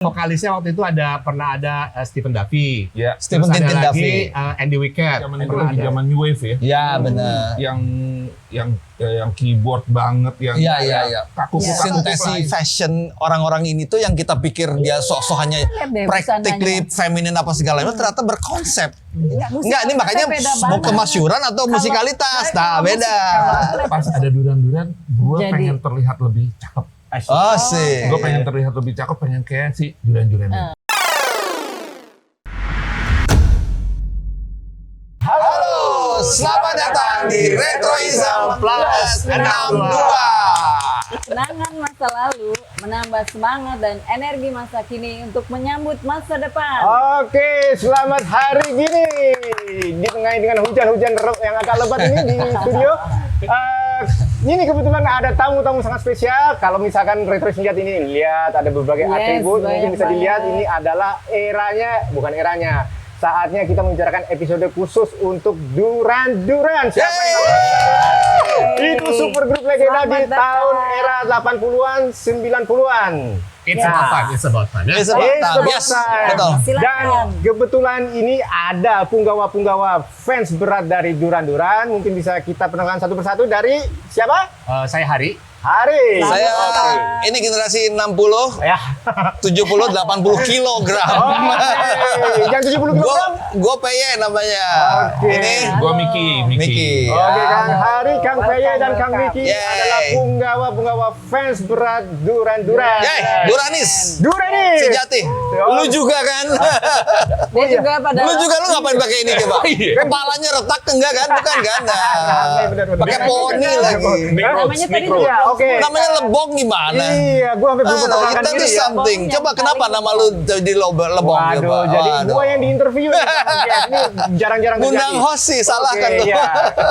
Vokalisnya waktu itu pernah ada Stephen Duffy. Ya. Terus Stephen ada Duffy. lagi Andy Wickett. Zaman itu lagi zaman New Wave ya. Ya benar. Yang keyboard banget, yang Iya. kaku-kaku Sintesi fashion orang-orang ini tuh yang kita pikir dia sok-sok hanya practically feminin apa segala macam ternyata berkonsep. Enggak, ini makanya mau kemasyuran atau musikalitas. Nah, beda. Pas ada duran-duran, gue pengen terlihat lebih cakep. Oh sih. Gue pengen terlihat lebih cakep, pengen kayak si duran-duran ini. Halo, selamat datang di Retroism Plus 62. Kenangan masa lalu menambah semangat dan energi masa kini untuk menyambut masa depan. Oke, selamat hari gini. Ditengahi dengan hujan-hujan yang agak lebat ini di studio. Ini kebetulan ada tamu-tamu sangat spesial. Kalau misalkan Retroism lihat ini, lihat ada berbagai atribut. Mungkin bisa dilihat ini adalah saatnya kita membicarakan episode khusus untuk Duran-Duran. Siapa yang itu super grup legenda di tahun era 80-an, 90-an. It's about time. It's about time. Yes, betul. Dan kebetulan ini ada punggawa-punggawa fans berat dari Duran-Duran. Mungkin bisa kita perkenalkan satu persatu dari siapa? Saya Hari. Hari. Saya ini generasi 60, Ya. 70, 80 kilogram. Yang 70 kilogram? Gue PY namanya. Oke. Ini Gue Miki. Oke, Kang Hari, Kang Peye, dan Kang Miki Yeay. adalah punggawa-punggawa fans berat Duran-Duran. Duranis. Duranis. Sejati. Lu juga kan? Dia juga pada Lu juga lu ngapain pakai ini coba? Kepalanya retak enggak kan? Bukan kan? Nah, Benar-benar. pakai poni lagi. namanya tadi Ya, oke. Namanya lebong gimana? Iya, gua sampai belum Nah, perkenalkan kita tuh diri ya. something. Coba kenapa nama lu jadi lebong? Waduh, coba? jadi Waduh. gua yang diinterview nih. Ya, ini jarang-jarang terjadi. Ngundang host sih, salah Oke, kan tuh. iya.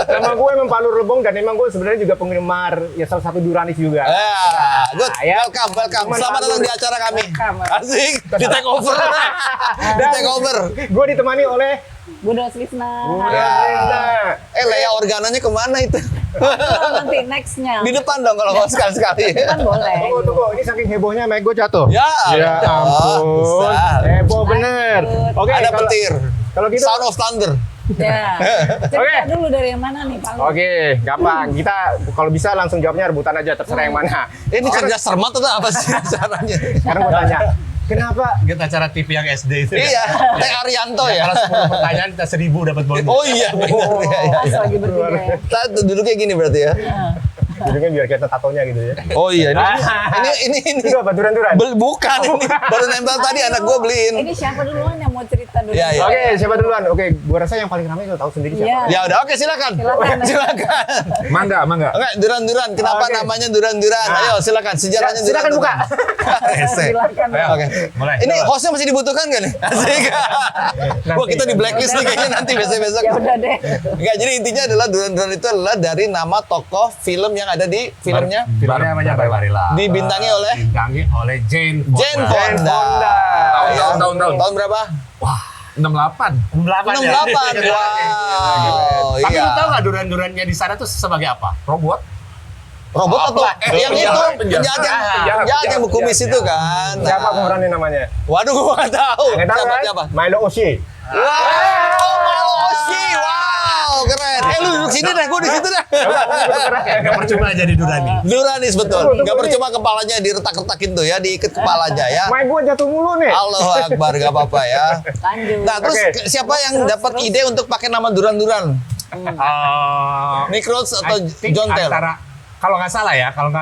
Nama gue emang Palur Lebong dan emang gue sebenarnya juga penggemar ya salah satu Duranis juga. Good. Ya. Welcome. Selamat datang di acara kami. Welcome. Asik. Di take over. Di take over. Gue ditemani oleh Bunda Slisna. Nah, Lea organanya kemana itu? Nanti nextnya. Di depan dong kalau host sekali-sekali. Kan boleh. tunggu. Ini saking hebohnya mic gue jatuh. Ya. Ya ampun. besar. Heboh bener. Oke, Ada kalau- petir. Kalau gitu. Sound of thunder. Ya. Cerita dulu dari yang mana nih, Pak? Oke, gampang. Kita kalau bisa langsung jawabnya rebutan aja, terserah yang mana. Ini cerdas cermat atau apa sih caranya? Sekarang gue tanya, kenapa? Kita acara TV yang SD itu. Iya, Teh Arianto ya. Kalau 10 pertanyaan kita 1000 dapat bonus. Oh iya benar ya. Pas lagi bertiga ya. Kita duduknya gini berarti ya. Jadinya biar kelihatan tatonya gitu ya. Oh iya ini Itu apa, Duran-Duran? bukan ini baru nempel tadi anak gue beliin. Ini siapa duluan yang mau cerita dulu? Iya, iya. Oke, siapa duluan? Oke, gua rasa yang paling ramai lo tahu sendiri siapa. Iya. Ya udah oke silakan. Silakan. Mangga. Enggak Duran-Duran. Kenapa Oke. namanya Duran-Duran? Nah. Ayo silakan sejarahnya Silakan buka. Rese. Silakan. Oke. Mulai. Ini hostnya masih dibutuhkan gak nih? Asik. Wah kita di blacklist nih kayaknya nanti besok-besok. Ya udah deh. Enggak, jadi intinya adalah Duran-Duran itu adalah dari nama tokoh film yang ada di filmnya. Filmnya namanya Barbarella. Dibintangi oleh Dibintangi oleh Jane Jane Fonda. Fonda. Ya. Tahun. Tahun berapa? 68. 68 68. ya. Wow. Tapi Iya. lu tahu nggak Duran-Durannya di sana tuh sebagai apa? Robot. Robot atau yang itu penjahat yang berkumis itu kan. Siapa pemerannya namanya? Waduh, gua nggak tahu. Nggak tahu kan? Siapa? Milo Oshii. Wow, Malo Oshii. Wow, keren. Lu duduk sini deh, gua di situ dah. Gak percuma jadi Durani. Duranis betul. Tunggu, Nggak ini. percuma kepalanya diretak-retakin tuh ya, diikat kepalanya ya. Mic gua jatuh mulu nih. Allahu Akbar, gak apa-apa ya. Lanjut. Nah, terus Oke. siapa yang dapat ide untuk pakai nama Duran-Duran? Nick Rhodes atau I think John Tell? kalau nggak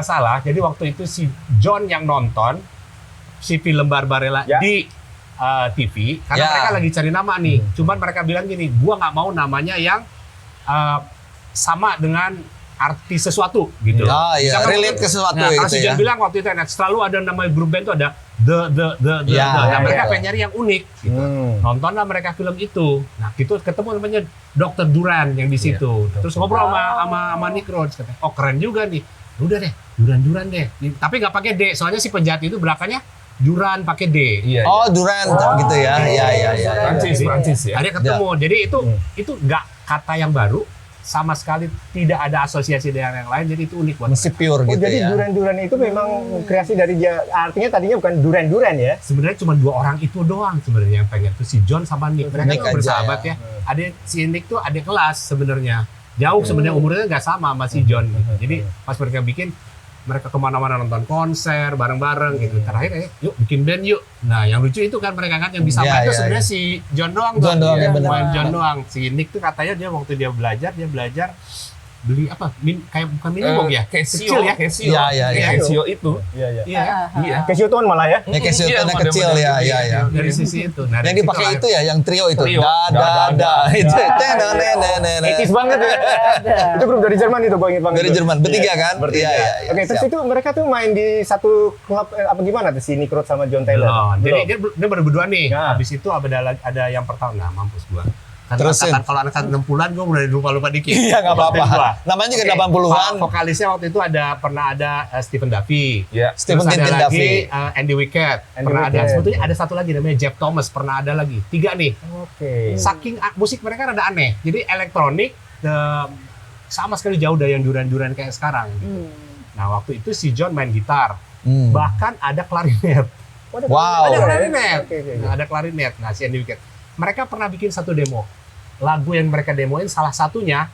salah, jadi waktu itu si John yang nonton si film Barbarella Ya. di TV, karena Ya. mereka lagi cari nama nih. Cuman mereka bilang gini, gua nggak mau namanya yang sama dengan artis sesuatu gitu. Oh iya, Misalkan relate ke sesuatu nah, gitu kalau si ya. John bilang waktu itu selalu ada nama grup band itu ada the. Ya, Nah, ya, mereka ya. pengen nyari yang unik gitu. Nontonlah mereka film itu. Nah, gitu ketemu namanya Dr. Duran yang di situ. Terus ngobrol sama Nick Rhodes katanya. Oh, keren juga nih. Udah deh, Duran deh. Tapi nggak pakai D, soalnya si penjahat itu belakangnya Duran pakai D. Iya. Oh, Duran gitu ya. Iya. Prancis ya. Akhirnya ketemu. Jadi itu nggak kata yang baru. sama sekali tidak ada asosiasi dengan yang lain, jadi itu unik buat Mesti mereka. pure Oh, gitu jadi ya. Duran itu memang kreasi dari dia. Artinya tadinya bukan Duran ya? Sebenarnya cuma 2 orang itu doang sebenarnya yang pengen, tuh si John sama Nick. Mereka Nick tuh aja bersahabat ya. ya. Ada si Nick tuh adik kelas sebenarnya. Jauh sebenarnya umurnya nggak sama si John. Gitu. Jadi pas mereka bikin, mereka kemana-mana nonton konser bareng-bareng gitu. Terakhir yuk bikin band yuk. Nah yang lucu itu kan mereka kan yang bisa main Iya, itu iya, sebenarnya si John doang. John doang, ya, benar. Main John doang. Si Nick tuh katanya dia waktu dia belajar beli apa? Kayak bukan minimum ya? Casio, Kecil ya? Casio. Iya, iya, iya. Casio itu. Iya. Iya. Iya. Casio tuan malah ya? Ya Casio Iya, tone model-model kecil ya, gitu. ya, ya. Dari sisi itu. Nah, Yang dari dipakai situ itu ya, yang trio itu. Trio. Da itu. Etis banget ya. Itu grup dari Jerman itu, gue inget banget. Dari itu. Jerman, bertiga kan? Bertiga. Iya, iya, iya. Oke, terus Siap. itu mereka tuh main di satu klub apa gimana tuh si Nick Rhodes sama John Taylor? Belum. Jadi Belum. dia baru berdua nih. Nah. Habis itu ada yang pertama. Nah, mampus gua. Kan Terusin. kalau anak 60-an gua mulai lupa dikit. Iya, nggak apa-apa. Band gua. Namanya juga Oke, 80-an. Vokalisnya waktu itu pernah ada Stephen Duffy. Iya. Stephen Terus ada Tintin lagi Duffy. Andy Wickett. Andy Pernah ada Wickett. sebetulnya ada satu lagi namanya Jeff Thomas, pernah ada lagi. 3 nih. Oke. Saking musik mereka rada aneh. Jadi elektronik sama sekali jauh dari yang duran-duran kayak sekarang. gitu. Nah, waktu itu si John main gitar. Bahkan ada klarinet. Wow. Ada klarinet. Oke. Nah, ada klarinet. Nah, si Andy Wickett. Mereka pernah bikin satu demo. Lagu yang mereka demoin salah satunya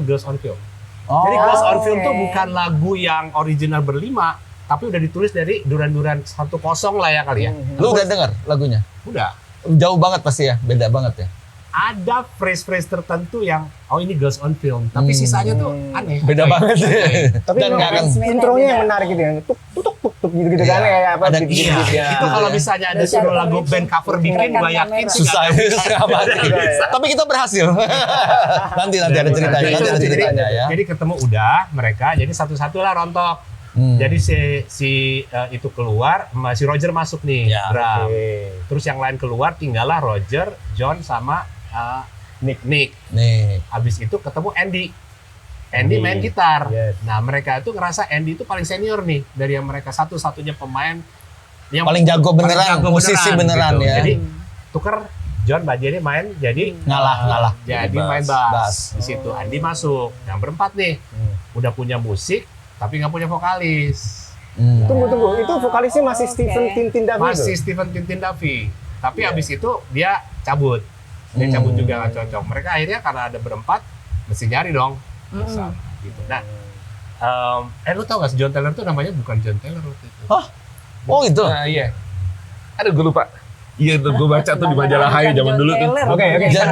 Girls on Film. Oh. Jadi Girls on Film Oke. tuh bukan lagu yang original berlima, tapi udah ditulis dari duran-duran 1-0 lah ya kali ya. Lu udah denger lagunya? Udah. Jauh banget pasti ya, beda banget ya. Ada phrase-phrase tertentu yang ini Girls on Film, tapi sisanya tuh aneh. Beda Coy. banget. Tapi Dan nggak akan. intronya yang menarik gitu ya. Tuk gitu Iya. kan kayak apa Ada gitu. Iya, Iya. itu kalau misalnya ada suruh lagu band cover bikin, gua yakin sih Susah nggak ya, setengah mati. Tapi kita berhasil. nanti ada ceritanya, nanti ada ceritanya ya. Jadi ketemu udah mereka, jadi satu-satu lah rontok. Jadi si itu keluar, si Roger masuk nih, Ya, drum. Oke. Terus yang lain keluar, tinggallah Roger, John sama Nick. Nih. Habis itu ketemu Andy. Andy main gitar. Yes. Nah, mereka itu ngerasa Andy itu paling senior nih dari yang mereka satu-satunya pemain yang Paling jago beneran, musisi beneran ya. Jadi tuker John bagiannya main jadi Ngalah. Jadi Bass. main Bass. bass. Di situ Andy masuk. Yang berempat nih. Udah punya musik tapi nggak punya vokalis. Tunggu. Itu vokalisnya masih Stephen Tintin Duffy Masih tuh? Stephen Tintin Duffy. Tapi habis itu dia cabut. Dia cabut juga nggak cocok. Mereka akhirnya karena ada berempat mesti nyari dong. Bersama, gitu. Nah, lu tau gak si John Taylor tuh namanya bukan John Taylor waktu itu. Oh itu. Nah, iya. Aduh, gue lupa. Iya, tuh gue baca tuh di majalah Hai zaman dulu tuh. Oke.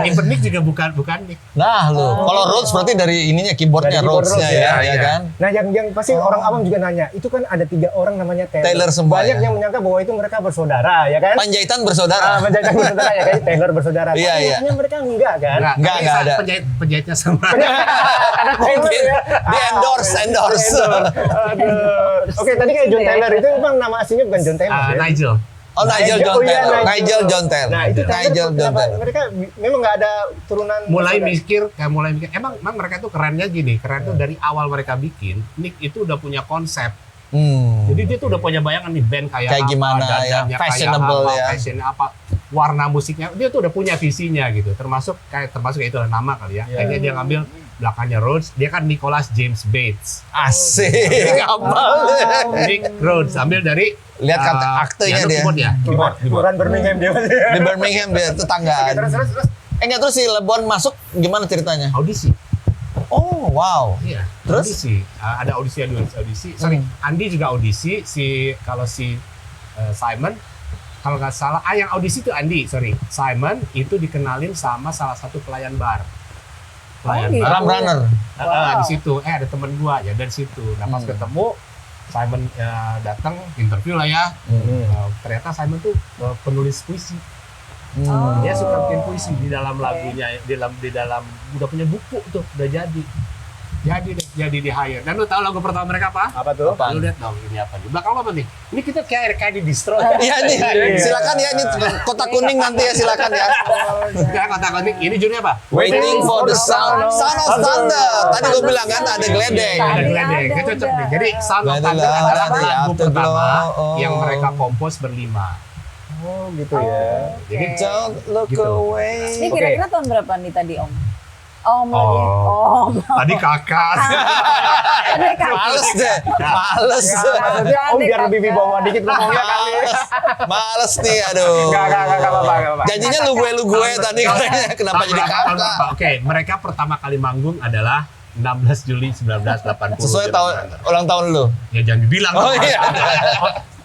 Even Nick juga bukan Nick. Nah lu, kalau Rhodes berarti dari ininya keyboardnya Dari keyboard Rhodesnya Rhodes, ya, ya, ya iya. kan? Nah, yang pasti orang awam juga nanya, itu kan ada 3 orang namanya Taylor semua, Banyak ya? yang menyangka bahwa itu mereka bersaudara, ya kan? Panjaitan bersaudara. Penjajahan bersaudara ya kan? Taylor bersaudara. Iya, Tapi iya. nyatanya mereka enggak kan? Nggak ada. Penjahitnya sama. Karena Taylor Mungkin ya. di endorse. Aduh. Oke, tadi kayak John Taylor itu memang nama aslinya bukan John Taylor ya? Nigel. Oh Nigel John Oh, iya, Taylor. Nigel John Taylor. Nah, itu Nigel John kenapa Taylor. mereka memang nggak ada turunan mulai bersaudara? mikir emang mereka tuh kerennya gini, keren tuh dari awal mereka bikin Nick itu udah punya konsep. Jadi dia tuh udah punya bayangan nih band kayak Kayak apa, gimana ya, dandannya kayak fashionable apa, ya. fashionnya apa, warna musiknya dia tuh udah punya visinya gitu. Termasuk itu nama kali ya. Kayaknya dia ngambil belakangnya Rhodes, dia kan Nicholas James Bates. Asik. Apa? Nick Rhodes ambil dari Lihat kata aktenya piano dia. keyboard ya. Bukan Birmingham dia. Di Birmingham dia tetanggaan. Terus. Enggak, terus si LeBron masuk gimana ceritanya? Audisi. Oh wow. Iya. Terus? Audisi. Ada audisi. Sorry, Andy juga audisi. Kalau si Simon, kalau nggak salah, yang audisi itu Andy. Sorry, Simon itu dikenalin sama salah satu pelayan bar. gitu. Ram runner. Di situ. Ada temen gua ya dari situ. Nah pas ketemu Simon datang interview lah ya. Ternyata Simon tuh penulis puisi. Dia suka bikin puisi di dalam lagunya, di dalam udah punya buku tuh, udah jadi di hire. Dan lu tahu lagu pertama mereka apa? Apa tuh? Apa? Lu lihat dong ini apa nih? Belakang lu apa nih? Ini kita kayak di distro. Iya nih, silakan ya ini kotak kuning nanti ya silakan ya. Sekarang kata kuning, ini judulnya apa? Waiting for the sound of thunder. Tadi gue bilang kan ada geledek. Ada geledek, itu cocok nih. Jadi Sound of Ada Thunder lah, adalah ada lagu Afterglow. pertama Oh. yang mereka kompos berlima. Oh, gitu ya. Jadi Don't look Gitu. away. Ini kira-kira tahun berapa nih tadi Om? Tadi kakak. Males deh, males. Maksudnya Om biar lebih wibawa dikit ngomongnya kali. Males nih, aduh. Enggak apa-apa. Janjinya lu gue tadi katanya, kenapa jadi kakak? Oke, mereka pertama kali manggung adalah 16 Juli 1980. Sesuai ulang tahun lu. Ya jangan dibilang. Oh iya.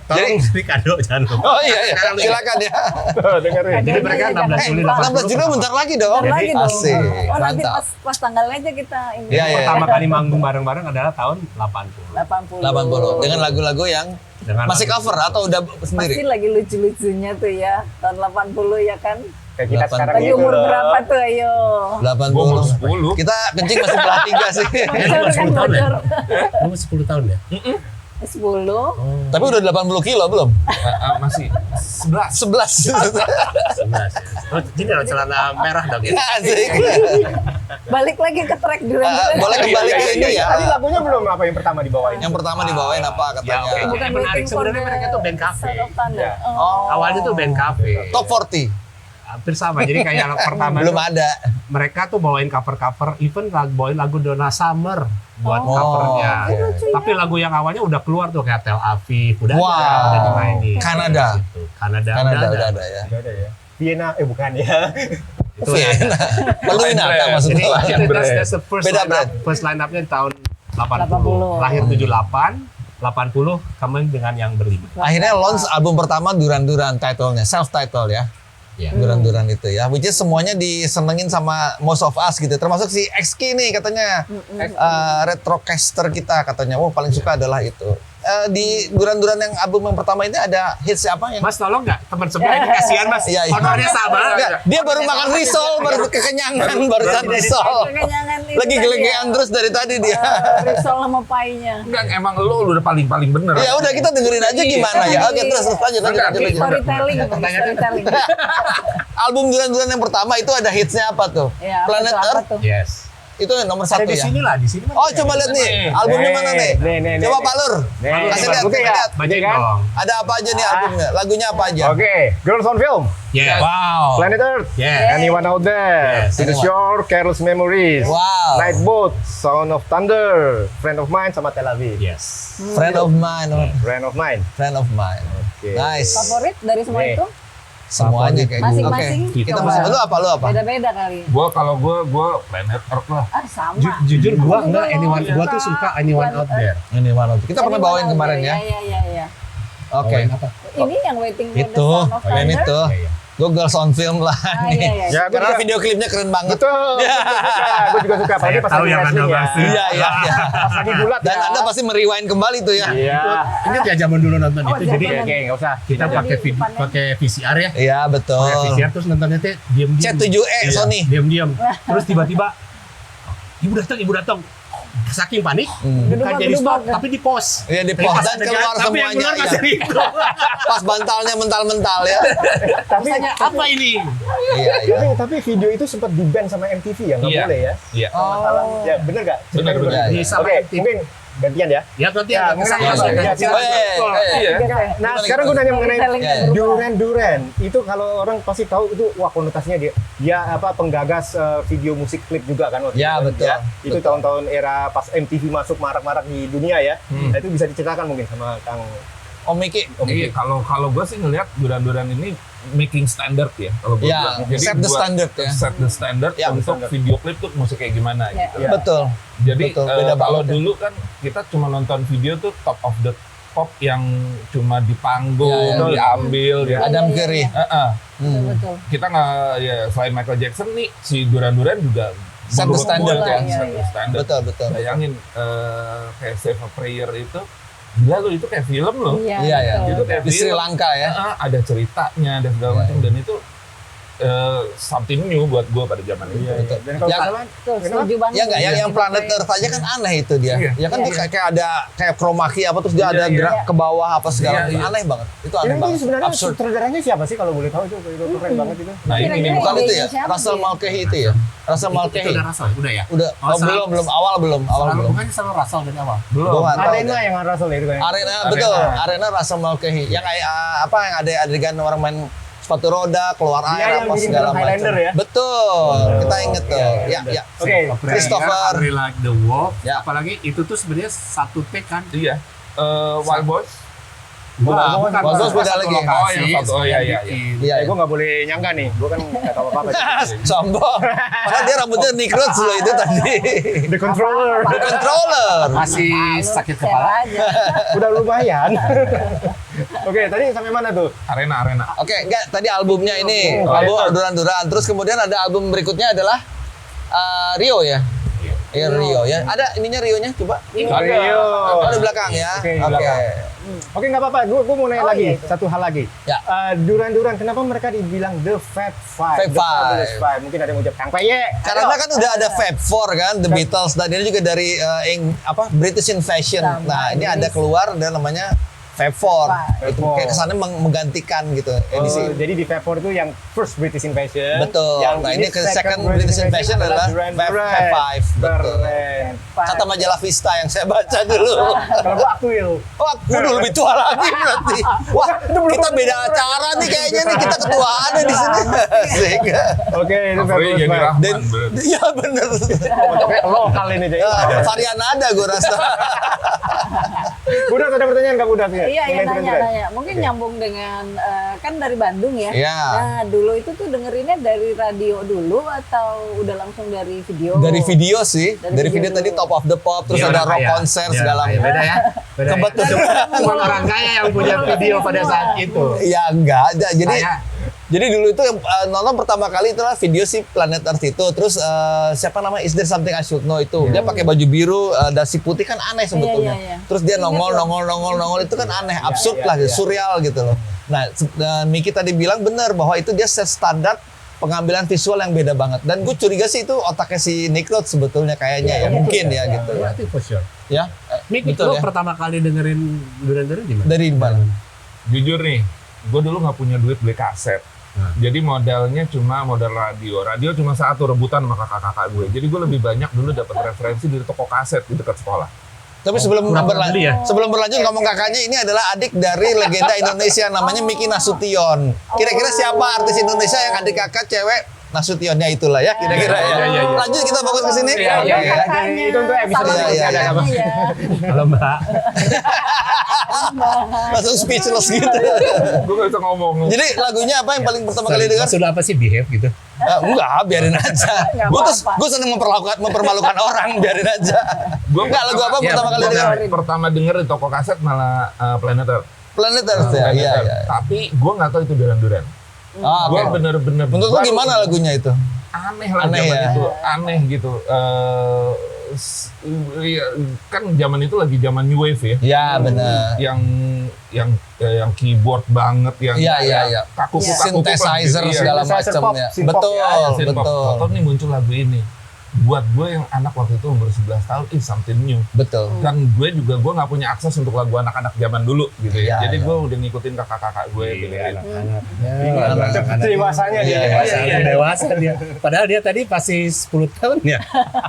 Tolong beri kado jangan lupa. Oh iya, silakan ya. Tuh, dengerin. Jadi mereka 16 Juli 16 Juli bentar lagi dong. Bentar lagi dong. Asik, Oh nanti mantap. pas tanggalnya aja kita ini. Iya, iya. Pertama kali manggung bareng-bareng adalah tahun 80. 80 dengan lagu-lagu yang Dengan masih lagu- cover atau udah Pasti sendiri? lagi lucu-lucunya tuh ya. Tahun 80 ya kan. Kayak kita 80. sekarang Lagi gitu umur loh. berapa tuh ayo. 80. Gua umur 10. Kita kencing masih belah 3 sih. Bocor kan 10 tahun ya? bocor. Kamu 10 tahun ya? 10. Tapi udah 80 kilo belum? Masih 11. 11. 11 ya. Oh, ini loh celana merah dong ya? Asik. Balik lagi ke track dulu. Boleh kembali ke ini ya. Tadi lagunya belum apa yang pertama dibawain? Yang pertama dibawain apa Ya, katanya? oke. Bukan Yang menarik Waiting for sebenarnya the mereka tuh band cafe. Sound of Thunder. Ya. Oh. Awalnya tuh band cafe. Top 40. Hampir sama. Jadi kayak yang pertama Belum tuh, ada. mereka tuh bawain cover-cover, even bawain lagu Donna Summer buat Oh, covernya. oke. Tapi lagu yang awalnya udah keluar tuh kayak Tel Aviv, udah Wow. udah dimainin. Kanada. Gitu. Kanada Udah ada ya. Udah ada ya. Vienna, bukan ya. Itu Vienna. Perlu Winata maksudnya. Jadi that's the first Beda line-up, brand. first line up-nya di tahun 80. 80. Lahir 78, 80 kami dengan yang berlima. Akhirnya launch album pertama Duran-Duran, title-nya self title ya. Ya. Duran-Duran itu ya, which is semuanya disenengin sama most of us gitu, termasuk si XK nih katanya, retrocaster kita katanya, oh paling suka adalah itu. Di Duran-Duran yang album yang pertama ini ada hits apa yang? Mas tolong nggak teman sebelah ini kasihan Mas, Iya, iya. honornya sama. Nggak, dia baru makan risol, baru kekenyangan, barusan risol. Kekenyangan itu Lagi tadi gelegean ya. terus dari tadi dia. Risol sama painya. Enggak, emang lu udah paling bener. Ya udah kita dengerin aja gimana ya. Oke terus lanjut lanjut. Storytelling. Storytelling. Album Duran-Duran yang pertama itu ada hitsnya apa tuh? Ya, apa Planet tuh, apa Earth tuh? Yes. itu nomor Ada satu di ya. sini lah, di sini. Oh coba lihat nih, albumnya mana nih? Nih, Coba nih. Pak Lur, Nih, kasih Pak lihat, Lur, kasih ya. lihat. Bacain kan? dong. Ada apa aja nih albumnya? Lagunya apa aja? Oke, Girls on Film, Yes. Wow. Planet Earth, Yes. Anyone Out There, Yes. To the Shore, Careless Memories, Wow. Night Boat, Sound of Thunder, Friend of Mine sama Tel Aviv. Yes. Friend of mine, Friend of Mine. friend of mine. Oke. Nice. Favorit dari semua Nih. itu? Semuanya kayak gitu. Masing-masing. Oke. Kita Coba. masing lu apa lu apa? Beda-beda kali. Kalau gue Planet Earth lah. Ah sama. Jujur gua Aku enggak juga anyone, gua tuh suka anyone out there. Ini mana? Kita pernah bawain kemarin ya. Iya. Oke. Bawain apa? Ini yang Waiting for the Itu, Sound of keren Thunder. itu. Iya, iya. Gue girls on film lah Ah, nih. iya, iya. Ya, gua Karena juga- video klipnya keren banget. Betul. Gue juga suka. Apalagi Saya pas tahu lagi yang wrestling Anda ya. bahas. Iya, iya, iya. Pas lagi bulat Dan ya. Anda pasti merewind kembali tuh ya. Iya. Ingat ya zaman dulu nonton Oh, itu, jadi zaman. Oke, nggak usah. kita Jadi pakai depannya. pakai VCR ya. Iya, betul. Pakai VCR terus nontonnya teh diam-diam. C7E Sony. Diam-diam. Terus tiba-tiba ibu datang. Saking panik, bukan jadi stop, tapi di pause. Iya, di pause dan keluar Tapi yang semuanya, keluar iya. masih itu. Pas bantalnya mental-mental ya. Tapi Apa ini? Iya, iya. tapi video itu sempat di-ban sama MTV ya, nggak Iya. boleh ya? Iya. Masalah. Ya, bener nggak? Bener, Ceritanya bener. Di sama Oke, MTV. mungkin gantian ya. Ya nanti Ya, ada mengenai kesana. apa? Ya, Oh, iya. Iya. Nah, sekarang gue nanya mengenai Iya. Duran. Itu kalau orang pasti tahu itu, wah konotasinya dia apa penggagas video musik klip juga kan waktu Ya, itu. betul. Itu Betul. tahun-tahun era pas MTV masuk marak-marak di dunia ya. Nah, itu bisa diceritakan mungkin sama Kang. Om Miki. Iya, kalau gue sih ngelihat Duran ini making standard ya. Kalau gue Ya, bilang. set the standard ya. Set the standard Ya, untuk standard. video klip tuh musik kayak gimana Ya. gitu. Iya. Betul. Jadi Betul, beda kalau banget ya. dulu kan kita cuma nonton video tuh top of the pop yang cuma di panggung, Ya, ya. diambil ya. Adam Iya, iya, Curry. iya. Hmm. Betul. Kita nggak ya selain Michael Jackson nih si Duran juga Set the menurut standard gua ya. set the standard. Betul, betul. Bayangin kayak Save a Prayer itu gila lu, itu kayak film loh. Iya, Iya, ya. betul. Itu kayak Di Sri film. Lanka ya. Ada ceritanya dan segala Iya, macam dan itu something new buat gua pada zaman itu. Betul. Dan kalau Ya, nggak salah, Betul, setuju banget. Ya enggak, yang Planet Earth aja kan aneh itu dia. Iya. Ya kan Iya, dia kayak ada kayak chroma key apa terus dia Iya, ada iya. gerak ke bawah apa segala Iya, macam. iya. Aneh banget. Itu aneh ini banget. sebenarnya Absurd. sutradaranya siapa sih kalau boleh tahu itu keren banget itu. Nah ini Kira-kira nih Bukan itu ya? Siapa Russell dia? Mulcahy itu ya? Russell Itu Mulcahy. udah Russell, udah ya? Udah, Oh, belum, awal belum. Bukannya sama Russell dari awal? belum. Gua nggak tahu Arena deh. yang Russell itu kan. Arena, betul. Arena Russell Mulcahy. Yang kayak apa yang ada adegan orang main sepatu roda, keluar Dia air yang apa bikin segala film Highlander macam. ya? Betul, kita inget tuh. Ya, ya. Oke. Christopher. Hungry Like the Wolf. Ya. Apalagi itu tuh sebenarnya satu take kan. Iya. Wild Boys. Wah, bukan Wild Boys beda satu lagi. lokasi, Oh, yang satu. Oh, iya, iya, bikin. Iya, Gue nggak boleh nyangka nih, gue kan nggak tahu apa-apa. sombong. Padahal dia rambutnya Nick Rhodes loh itu tadi. The Controller. The Controller. Masih sakit kepala. Udah lumayan. Oke, tadi sampai mana tuh? Arena. Oke, enggak, tadi albumnya ini, Oh, album Duran-Duran. Terus kemudian ada album berikutnya adalah Rio ya? Iya, Rio ya. Ada ininya Rio-nya, coba. Rio. Oh, di belakang ya. Oke, di Oke. belakang. Oke, nggak apa-apa. Gue mau nanya Oh, lagi, iya, itu. satu hal lagi. Ya. Duran-Duran, kenapa mereka dibilang The Fab Five? Fab The Fabulous Five. Five. Mungkin ada yang ucap Kang Peye. Karena kan udah ada Fab Four kan, The Beatles, dan ini juga dari British Invasion. Sama Nah, ini ada Inggris. keluar dan namanya Fab Four. Fab Itu Four. kayak kesannya menggantikan gitu edisi. Jadi di Fab Four itu yang first British Invasion. Betul. Nah, ini ke second British Invasion adalah Fab Five. Betul. Keren. Kata majalah Vista yang saya baca dulu. Kalau gue Aktuil. Oh, aku udah lebih tua lagi berarti. Wah, kita beda acara nih kayaknya nih, kita ketuaan di sini. Asik. Oke, itu Favorit Fabulous jadi Five. Rahman. Dan berarti. iya bener. Bentuknya lokal ini jadi. Varian ada gue rasa. Budak ada pertanyaan nggak Budak ya? Iya, Mengenai nanya. Duran-Duran? Mungkin Oke. nyambung dengan kan dari Bandung ya. Iya. Nah, dulu itu tuh dengerinnya dari radio dulu atau udah langsung dari video? Dari video sih, Dari dari video video tadi dulu. Top of the Pop, terus Dia ada orang rock kaya. konser Dia segala orang kaya. macam. Beda ya. Beda ya. Kebetulan. Cuma orang kaya yang punya video pada saat itu. Ya enggak ada. Jadi Saya- jadi dulu itu yang nonton pertama kali itulah video si Planet Earth itu. Terus siapa nama Is There Something I Should Know itu. Dia pakai baju biru, dasi putih kan aneh sebetulnya. iya. Terus dia Ingat nongol loh. itu kan aneh, absurd iya, lah, iya. surreal gitu loh. Nah, Miki tadi bilang benar bahwa itu dia set standar pengambilan visual yang beda banget. Dan gue curiga sih itu otaknya si Nick Rhodes sebetulnya kayaknya ya, mungkin ya gitu. Berarti for sure. Ya, Mik, betul lo ya. pertama kali dengerin Duran-Duran di mana? Dari mana? Jujur nih, gue dulu nggak punya duit beli kaset. Nah. Jadi modalnya cuma modal radio. Radio cuma satu, rebutan sama kakak-kakak gue. Jadi gue lebih banyak dulu dapat referensi dari toko kaset di dekat sekolah. Tapi sebelum kurang beli ya? sebelum berlanjut ngomong kakaknya, ini adalah adik dari legenda Indonesia namanya Miki Nasution. Kira-kira siapa artis Indonesia yang adik kakak cewek Nasutionnya itulah ya kira-kira ya. Iya. Lanjut kita fokus ke sini. Iya, Oke. iya. Kakaknya, Itu untuk episode sama berikutnya ada apa? ya. Halo Mbak. Langsung speechless gitu. Gue gak bisa ngomong. Jadi lagunya apa yang paling pertama kali dengar? Maksud apa sih behave gitu? Enggak, biarin aja. Nggak Gue tuh apa-apa. gue seneng mempermalukan orang, biarin aja. Gua Enggak, lagu apa Iya, pertama kali benar. dengar? Pertama denger di toko kaset malah Planet Earth. Planet Earth ya. Planet Iya, Earth. iya. Tapi gue nggak tahu itu Duran-Duran. Ah, Gue oke. bener-bener. Menurut lu baru- gimana lagunya itu? Aneh lah Aneh zaman ya? itu, aneh gitu. Iya, kan zaman itu lagi zaman new wave ya. Ya, benar. Yang keyboard banget, yang Iya, iya, iya. kaku-kaku Synthesizer lah gitu. segala Synthesizer macam pop, ya. synth pop Betul, ya. Synth pop. betul. Atau nih muncul lagu ini. Buat gue yang anak waktu itu umur 11 tahun, something new. Betul. Kan gue nggak punya akses untuk lagu anak-anak zaman dulu gitu ya. Iya, Jadi iya. gue udah ngikutin kakak-kakak gue dengerin. Cepet dewasanya dia. Iya, dewasa dia. Padahal dia tadi masih 10 tahun ya.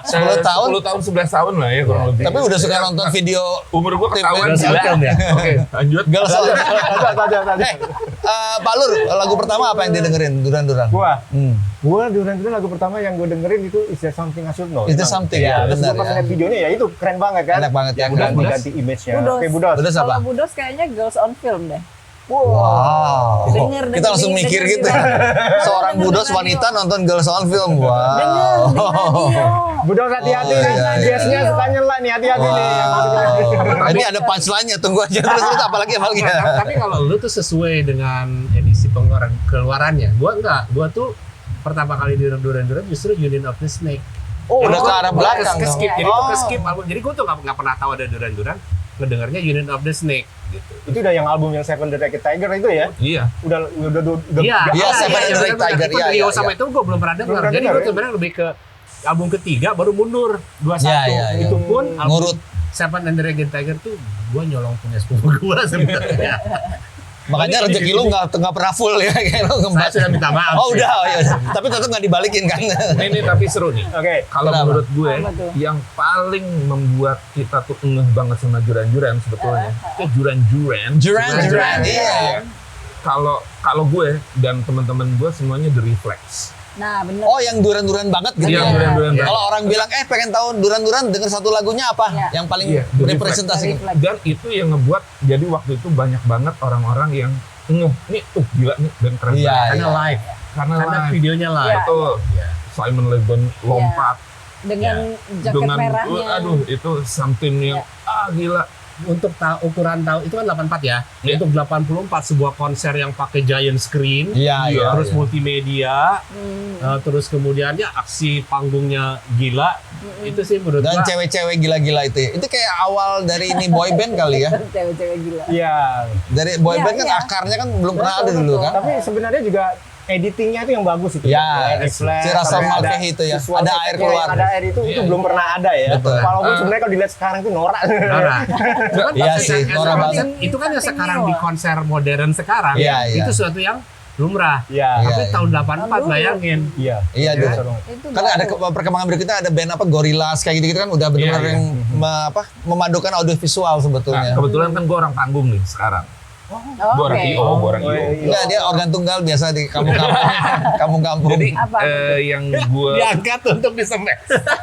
10 tahun? 10 tahun, 11 tahun lah ya kurang lebih. Tapi udah suka nonton video Umur gue ketahuan Girls sih. Welcome ya. Oke, lanjut. Girls On. Tanya. Pak Lur, lagu pertama apa yang didengerin? Duran-Duran. Gua Duran-Duran lagu pertama yang gue dengerin itu Is There Something I Should Know. Is There Something, ya, Terus benar gua pas ya. lihat videonya ya itu keren banget kan. Enak banget ya, Yang udah keren. diganti image-nya. Budos. Oke, Budos. Udah siapa? Kalau Budos kayaknya Girls on Film deh. Wow. Denger, Kita langsung denger, mikir denger gitu. di radio. Seorang Denger di Budos radio. wanita nonton Girls on Film. Denger Wow. di radio. Budos hati-hati Oh, nih. iya, iya. Biasanya suka nyela nih, hati-hati nih. Wow. Ini ada punchline-nya, tunggu aja. Terus apalagi. Tapi kalau lu tuh sesuai dengan edisi keluarannya. Gua enggak. Gua tuh pertama kali di Duran-Duran justru Union of the Snake. Oh, udah ke arah belakang Ke dong. skip. Jadi tuh ke Oh. skip album. Jadi gua tuh nggak pernah tahu ada Duran-Duran. Ngedengarnya Union of the Snake gitu. Itu udah yang album yang Seven the Ragged Tiger itu ya. Iya. Udah Iya, Iya, Seven and the Red benar-benar. Tiger, Itu iya, Rio iya, sama iya. itu gue belum pernah dengar. Belum Jadi dengar, gue ya? sebenarnya lebih ke album ketiga baru mundur 21. Iya, iya, iya. Itu pun album Ngurut. Seven and the Ragged Tiger tuh gue nyolong punya sepupu gue sebenarnya. Makanya rezeki lu nggak pernah full ya. Kayak lu Saya ngembat. sudah minta maaf. Oh udah, oh, iya. Tapi tetap nggak dibalikin kan? Ini tapi seru nih. Oke. Kalau Kenapa? menurut gue, Apa tuh? yang paling membuat kita tuh ngeh banget sama Duran-Duran sebetulnya, itu Duran-Duran. Duran, iya. kalau gue dan teman-teman gue semuanya The Reflex. Nah, bener. Oh, yang duran-duran banget gitu. Iya, ya? duran-duran banget. Kalau orang bilang pengen tahu duran-duran, denger satu lagunya apa? Iya. Yang paling Iya, The representasi. Reflex. Dan itu yang ngebuat jadi waktu itu banyak banget orang-orang yang nih gila nih dan keren Iya, banget. Karena iya. live. Karena Karena live. videonya live. Iya. Itu Simon Le Bon lompat Dengan jaket merahnya. aduh itu something yang gila. Untuk ukuran tahun itu kan 84 ya. Iya. Untuk 84 sebuah konser yang pakai giant screen. Iya, iya. Terus iya. multimedia, terus kemudian ya aksi panggungnya gila. Itu sih menurut Dan gua. cewek-cewek gila-gila itu ya. Itu kayak awal dari ini boy band kali ya. Cewek-cewek gila. Iya. Dari boy Iya, band kan iya. akarnya kan belum pernah ada Betul, dulu betul. kan. Tapi sebenarnya juga editingnya itu yang bagus itu. Ya, Reflex, si Rasa sampai ada Malkehi itu ya. visual Ada effect-nya air keluar. yang Ada air itu belum pernah ada ya. Betul. Walaupun sebenarnya kalau dilihat sekarang itu norak. Nora. Cuman Iya pasti sih, yang norak Esra banget. itu kan yang sekarang di konser modern sekarang. Iya, iya. Itu sesuatu yang lumrah. Iya. Tapi Iya, tahun 84 bayangin. Iya. Iya, Ya. tuh. Itu Kan ada baru. perkembangan berikutnya ada band apa Gorillaz kayak gitu-gitu kan udah benar-benar Iya, iya. yang memadukan audio visual Nah, sebetulnya. kebetulan kan gue orang panggung nih sekarang. Oh, Gue orang oke. IO, gue orang Oh, IO. iya. Enggak, dia organ tunggal biasa di kampung-kampung. Kampung-kampung. Jadi Apa? yang gue Diangkat untuk disemek.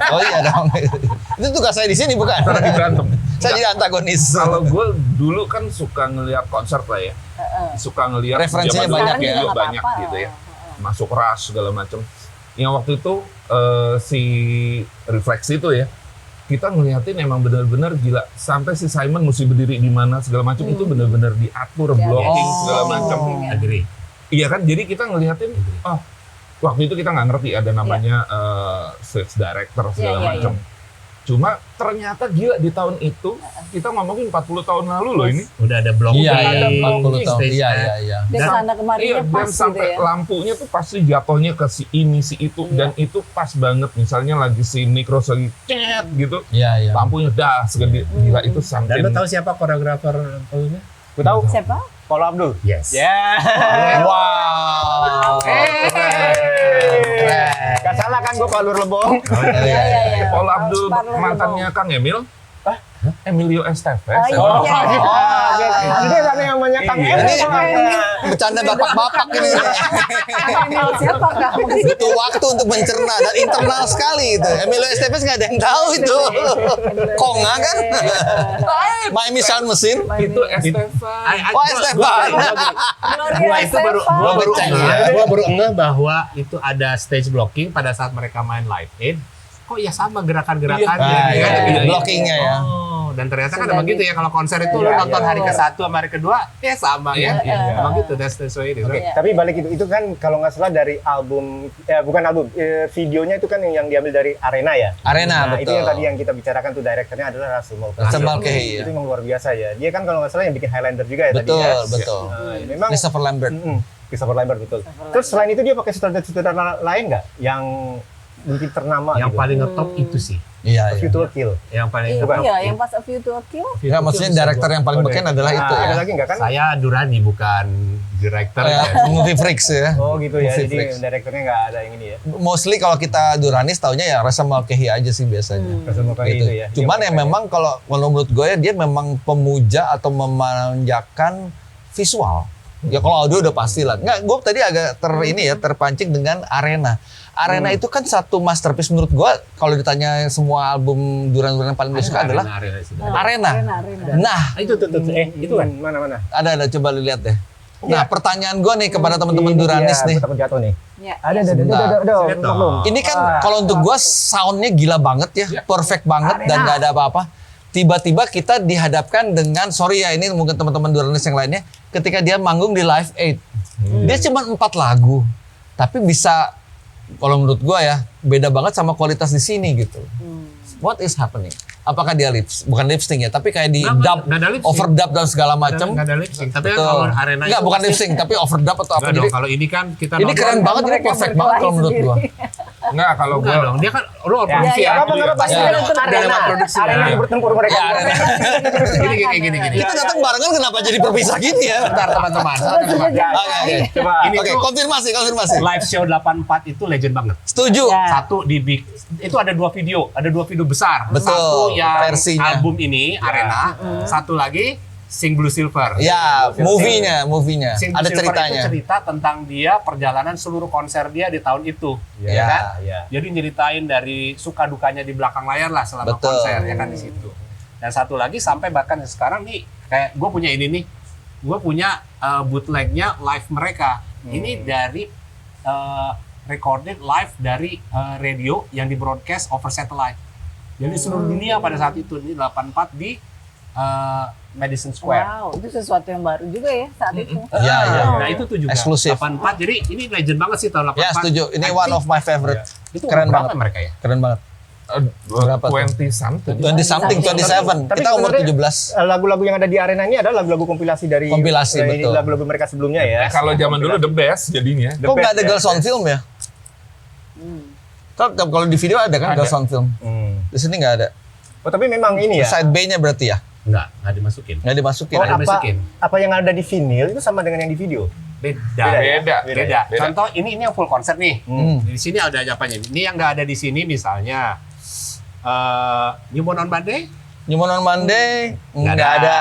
Oh iya dong. Itu tugas saya di sini bukan? lagi berantem. Saya jadi antagonis. Kalau gue dulu kan suka ngeliat konser lah ya, suka ngeliat Referensinya zaman banyak dulu ya. juga Nggak banyak apa-apa. gitu ya, masuk Rush segala macem. Yang waktu itu si Reflex itu ya, kita ngeliatin emang benar-benar gila. Sampai si Simon mesti berdiri di mana segala macam itu benar-benar diatur, Ya, blocking oh. segala macam. Agree. Iya kan, jadi kita ngeliatin, oh waktu itu kita nggak ngerti ada namanya stage director segala Iya, iya, macam. Cuma ternyata gila di tahun itu kita ngomongin 40 tahun lalu loh ini. Udah ada blocking. Iya, iya, Ada 40 tahun. stage Iya, set. iya, iya. Dan Dan- sana kemarinnya Iya, pas dan gitu sampai ya. lampunya tuh pasti jatuhnya ke si ini, si itu, dan itu pas banget. Misalnya lagi si Nick Rose lagi cet gitu, Iya, iya. lampunya dah segede gila itu Dan sampai. lo tahu siapa koreografer tahunnya? Gue tahu. Siapa? Paul Abdul. Yes. Ya. Wow. Keren. Gak salah kan gue Palur Lebong. Iya, iya, iya. Paul Abdul Parlo mantannya Kang Emil. Emilio Estevez. Oh, iya. Dia kan yang namanya Kang Iya. Emil. Ini bercanda bapak-bapak ini. Emil siapa kamu? Butuh waktu untuk mencerna dan internal sekali itu. Emilio Estevez nggak ada yang tahu itu. Konga kan? Miami Sound Machine. Itu Estevez. Oh, Esteban. Gua itu baru Becek ya. gua baru ngeh bahwa itu ada stage blocking pada saat mereka main Live Aid. Kok ya sama gerakan-gerakannya? Ah, ya iya, kan? iya. Blockingnya ya. Oh, dan ternyata kan Sudah emang gitu ya kalau konser itu lo Iya, nonton iya. hari ke-1 sama hari kedua ya sama Iya, ya. iya. Emang gitu, that's the way it is. Oke, Iya. tapi balik itu kan kalau nggak salah dari album, bukan album, videonya itu kan yang diambil dari Arena ya. Arena, Nah, betul. itu yang tadi yang kita bicarakan tuh direkturnya adalah Russell Mulcahy. Russell Mulcahy, Itu ya. memang luar biasa ya. Dia kan kalau nggak salah yang bikin Highlander juga ya Betul, tadi ya. betul. Memang Christopher Lambert. Christopher Lambert betul. Terus selain itu dia pakai sutradara lain nggak yang mungkin ternama Yang gitu? paling ngetop itu sih. Iya, iya. Virtual Kill. Yang paling Bukan. Iya, yang pas A View to a Kill. Enggak, maksudnya director yang paling beken adalah itu Ada ya. lagi nggak kan? Saya Durani bukan director. Ya, ya. Movie Freaks ya. Oh gitu ya. Movie Jadi Freaks. direkturnya nggak ada yang ini ya. Mostly kalau kita Duranis taunya ya Russell Mulcahy aja sih biasanya. Russell Mulcahy Gitu. itu ya. Cuman Dia ya memang kalau menurut gue ya dia memang pemuja atau memanjakan visual. Ya kalau audio udah pasti lah. Nggak, gue tadi agak terpancing dengan Arena. Arena itu kan satu masterpiece menurut gue. Kalau ditanya semua album Duran-Duran yang paling gue suka adalah Arena. Arena. Nah, Itu tuh itu kan. mana? ada coba lihat deh. Nah, Ya. pertanyaan gue nih kepada teman-teman Ini Duranis dia, nih. gue takut jatuh nih. Ya. Ada. Sebentar. Lihat dong. Ini kan kalau untuk gue soundnya gila banget ya, perfect banget dan nggak ada apa-apa. Tiba-tiba kita dihadapkan dengan, sorry ya ini mungkin teman-teman Duranis yang lainnya, ketika dia manggung di Live Aid, dia cuma 4 lagu, tapi bisa, kalau menurut gue ya, beda banget sama kualitas di sini gitu. What is happening? Apakah dia bukan lip sync ya, tapi kayak di dub, nggak ada lip sync. overdub dan segala macam. Nggak ada lip sync. Tapi kan Betul. kalau Arena Enggak, itu bukan pasti- lip sync, tapi overdub atau apa. Nggak dong, Jadi, kalau ini kan kita ini keren banget, ini Mereka perfect banget kalau menurut berkelahi gua. sendiri. Enggak, kalau Enggak gue dong, dia kan ruang Ya, produksi ya, ya. apa pasti Ya. ada lewat produksi. Arena yang bertempur mereka. Ya, Arena. Gini. Kita datang barengan kenapa jadi berpisah gini ya? Bentar teman-teman. Ya, Oke. coba. Ini Oke, tuh konfirmasi. live show 84 itu legend banget. Setuju. Ya. Satu itu ada dua video besar. Betul, Satu yang versinya. album ini Arena, satu lagi Sing Blue Silver. Ya, movie-nya. Sing Ada Blue Silver ceritanya. itu cerita tentang dia perjalanan seluruh konser dia di tahun itu, Iya, ya kan? iya. Jadi nyeritain dari suka dukanya di belakang layar lah selama Betul. konser, ya kan di situ. Dan satu lagi sampai bahkan sekarang nih, kayak gue punya ini nih, gue punya bootlegnya live mereka. Ini dari recorded live dari radio yang di broadcast over satellite. Jadi seluruh dunia pada saat itu, ini 84 di Madison Square. Wow, itu sesuatu yang baru juga ya saat itu. Iya, iya. Nah itu tuh juga Eksklusif. 84. Jadi ini legend banget sih tahun 84. Ya, setuju. Ini one of my favorite. Itu Keren berapa banget. mereka ya? Keren banget. Berapa tuh? 20 something. 20 something, 27. Tapi Kita umur sebenarnya, 17. lagu-lagu yang ada di arena ini adalah lagu-lagu kompilasi dari Betul. lagu-lagu mereka sebelumnya ya. Kalau zaman dulu the best jadinya. The Kok nggak best ada ya. Girls on Film ya? Kalau di video ada kan Ada. Girls on Film. Di sini nggak ada. Oh, tapi memang ini ya. Side B-nya berarti ya? Nggak dimasukin. Nggak dimasukin. Oh, ya? Ada masukin. apa yang ada di vinyl itu sama dengan yang di video? Beda. Beda. Beda. Contoh ini yang full konser nih. Hmm. Di sini ada apanya? Ini yang nggak ada di sini misalnya Newborn on Monday, Newborn on Monday Nggak nggak ada.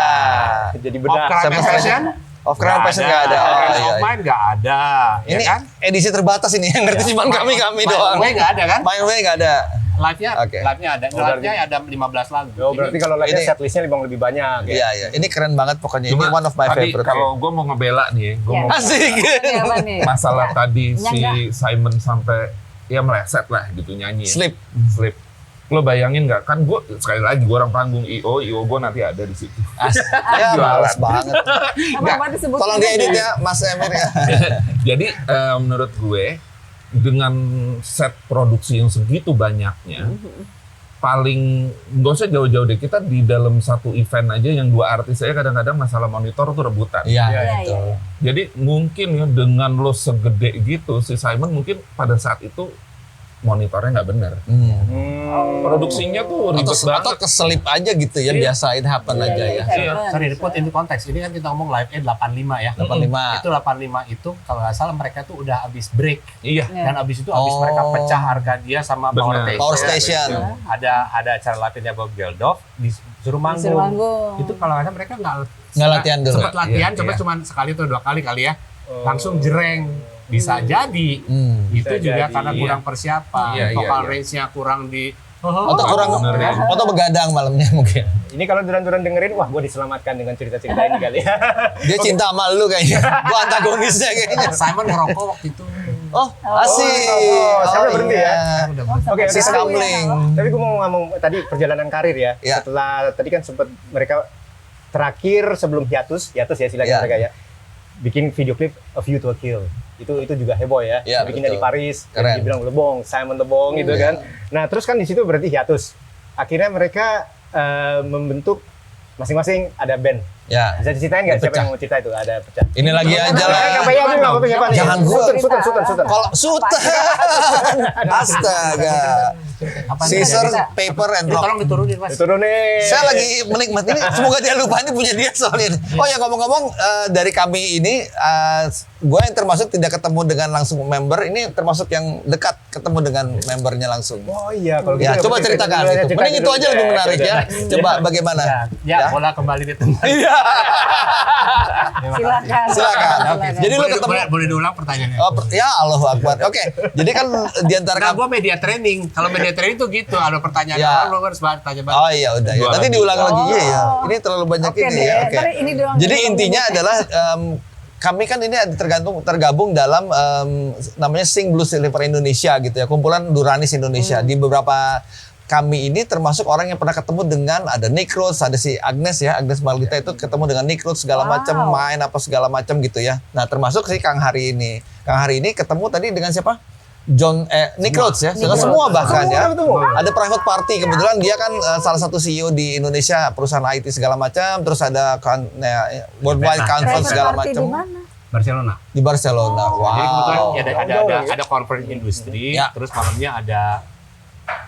Jadi Of benar. Crime Sampai and Passion, Of Crime and Passion nggak ada. Oh, Friends iya, of iya. Mine nggak ada. Ini Ya kan? edisi terbatas ini yang ngerti cuma kami doang. Gue nggak ada kan? My Way nggak ada. Live-nya, Oke. live-nya ada. Oh, Live-nya ada 15 lagu. Oh, berarti kalau live ini- setlistnya lebih banyak ya. Iya, iya. Ini keren banget pokoknya. Ini Cuma one of my tadi favorite. kalau gue mau ngebela nih, gue Ya. mau Asik. Ini apa nih? masalah tadi si Enggak. Simon sampai ya meleset lah gitu nyanyi. Slip. Slip. Lo bayangin nggak? Kan gue sekali lagi gue orang panggung IO gue nanti ada di situ. Ya, males banget. Apa disebut? Tolong diedit ya, Mas Emir ya. Jadi menurut gue dengan set produksi yang segitu banyaknya, paling nggak usah jauh-jauh deh, kita di dalam satu event aja yang 2 artis saya kadang-kadang masalah monitor tuh rebutan. Iya, Iya, betul. iya. Jadi mungkin ya dengan lo segede gitu si Simon mungkin pada saat itu monitornya nggak bener. Produksinya tuh ribet Atau banget. keselip aja gitu ya, biasa it happen Iya, aja iya, ya. iya. Sorry, put into konteks. Ini kan kita ngomong live-nya 85 ya. 85. Itu 85 itu kalau nggak salah mereka tuh udah habis break. Iya. Iya. Dan abis itu abis Oh. mereka pecah Arcadia sama Bener. Power Station. Ada acara latihannya Bob Geldof disuruh Disuruh manggung. manggung. Itu kalau nggak salah mereka Nggak latihan dulu. Sempat latihan, Iya, coba iya. cuma sekali atau 2 kali kali ya. Langsung jereng. Bisa jadi. Itu Bisa juga jadi, karena iya. kurang persiapan. Iya, iya, Vokal iya. range-nya kurang di Atau kurang, benerin. atau begadang malamnya mungkin. Ini kalau duran-duran dengerin, wah gue diselamatkan dengan cerita-cerita ini kali ya. Dia cinta sama lu kayaknya. Gua antagonisnya kayaknya. Simon ngerokok waktu itu. Oh, asik. sampai berhenti ya? Udah Oke, Si Scambling. Tapi gue mau ngomong tadi perjalanan karir ya. Ya. Setelah tadi kan sempat mereka terakhir sebelum hiatus ya istilahnya Ya. mereka ya. Bikin video klip A View to a Kill. Itu juga heboh ya. Ya, Bikinnya betul. di Paris, Keren. dibilang Lebong, Simon Lebong gitu kan. Nah, terus kan di situ berarti hiatus. Akhirnya mereka membentuk masing-masing ada band. Ya. Bisa diceritain nggak siapa Pecah. yang mau cerita itu? Ada pecah. Ini lagi aja lah. KPI aja nggak apa-apa siapa nih? Jangan gua. Sultan. Kalau Sultan. Astaga. Scissor, paper, and rock. Tolong diturunin Mas. Itu nih. Saya lagi menikmati ini. Semoga dia lupa ini punya dia soalnya. Oh ya ngomong-ngomong dari kami ini, gue yang termasuk tidak ketemu dengan langsung member. Ini termasuk yang dekat ketemu dengan membernya langsung. Oh iya, kalau gitu Ya, coba berarti ceritakan dulu aja, itu. cerita Mending itu dulu. aja lebih menarik ya. Coba bagaimana? Ya, bola kembali di tengah. Iya. Silakan. Silakan. Jadi lu ketemu. Boleh diulang pertanyaannya. Oh, ya Allahu Akbar. Oke. Jadi kan di antara Nah, kami. gue media training. Kalau media training tuh gitu, ada pertanyaan Ya. orang, lu harus tanya balik. Oh iya udah ya. Dua Nanti lagi. diulang lagi. Iya ya. Oh. Ini terlalu banyak Oke ini deh, ya. Oke. ntar ini doang. Jadi intinya adalah kami kan ini ada tergabung dalam namanya Sing Blue Silver Indonesia gitu ya, kumpulan Duranis Indonesia. Di beberapa kami ini termasuk orang yang pernah ketemu dengan ada Nick Rhodes, ada si Agnes ya, Agnes Marlita itu ketemu dengan Nick Rhodes segala macam, main apa segala macam gitu ya. Nah termasuk si Kang Hari ini. Kang Hari ini ketemu tadi dengan siapa? Nick Rhodes ya, dengan semua bahkan ya. Ada private party, kebetulan dia kan salah satu CEO di Indonesia, perusahaan IT segala macam, terus ada worldwide conference segala Party di macam mana? Barcelona. di Barcelona. Jadi kebetulan Wow. ada conference industri, Ya. terus malamnya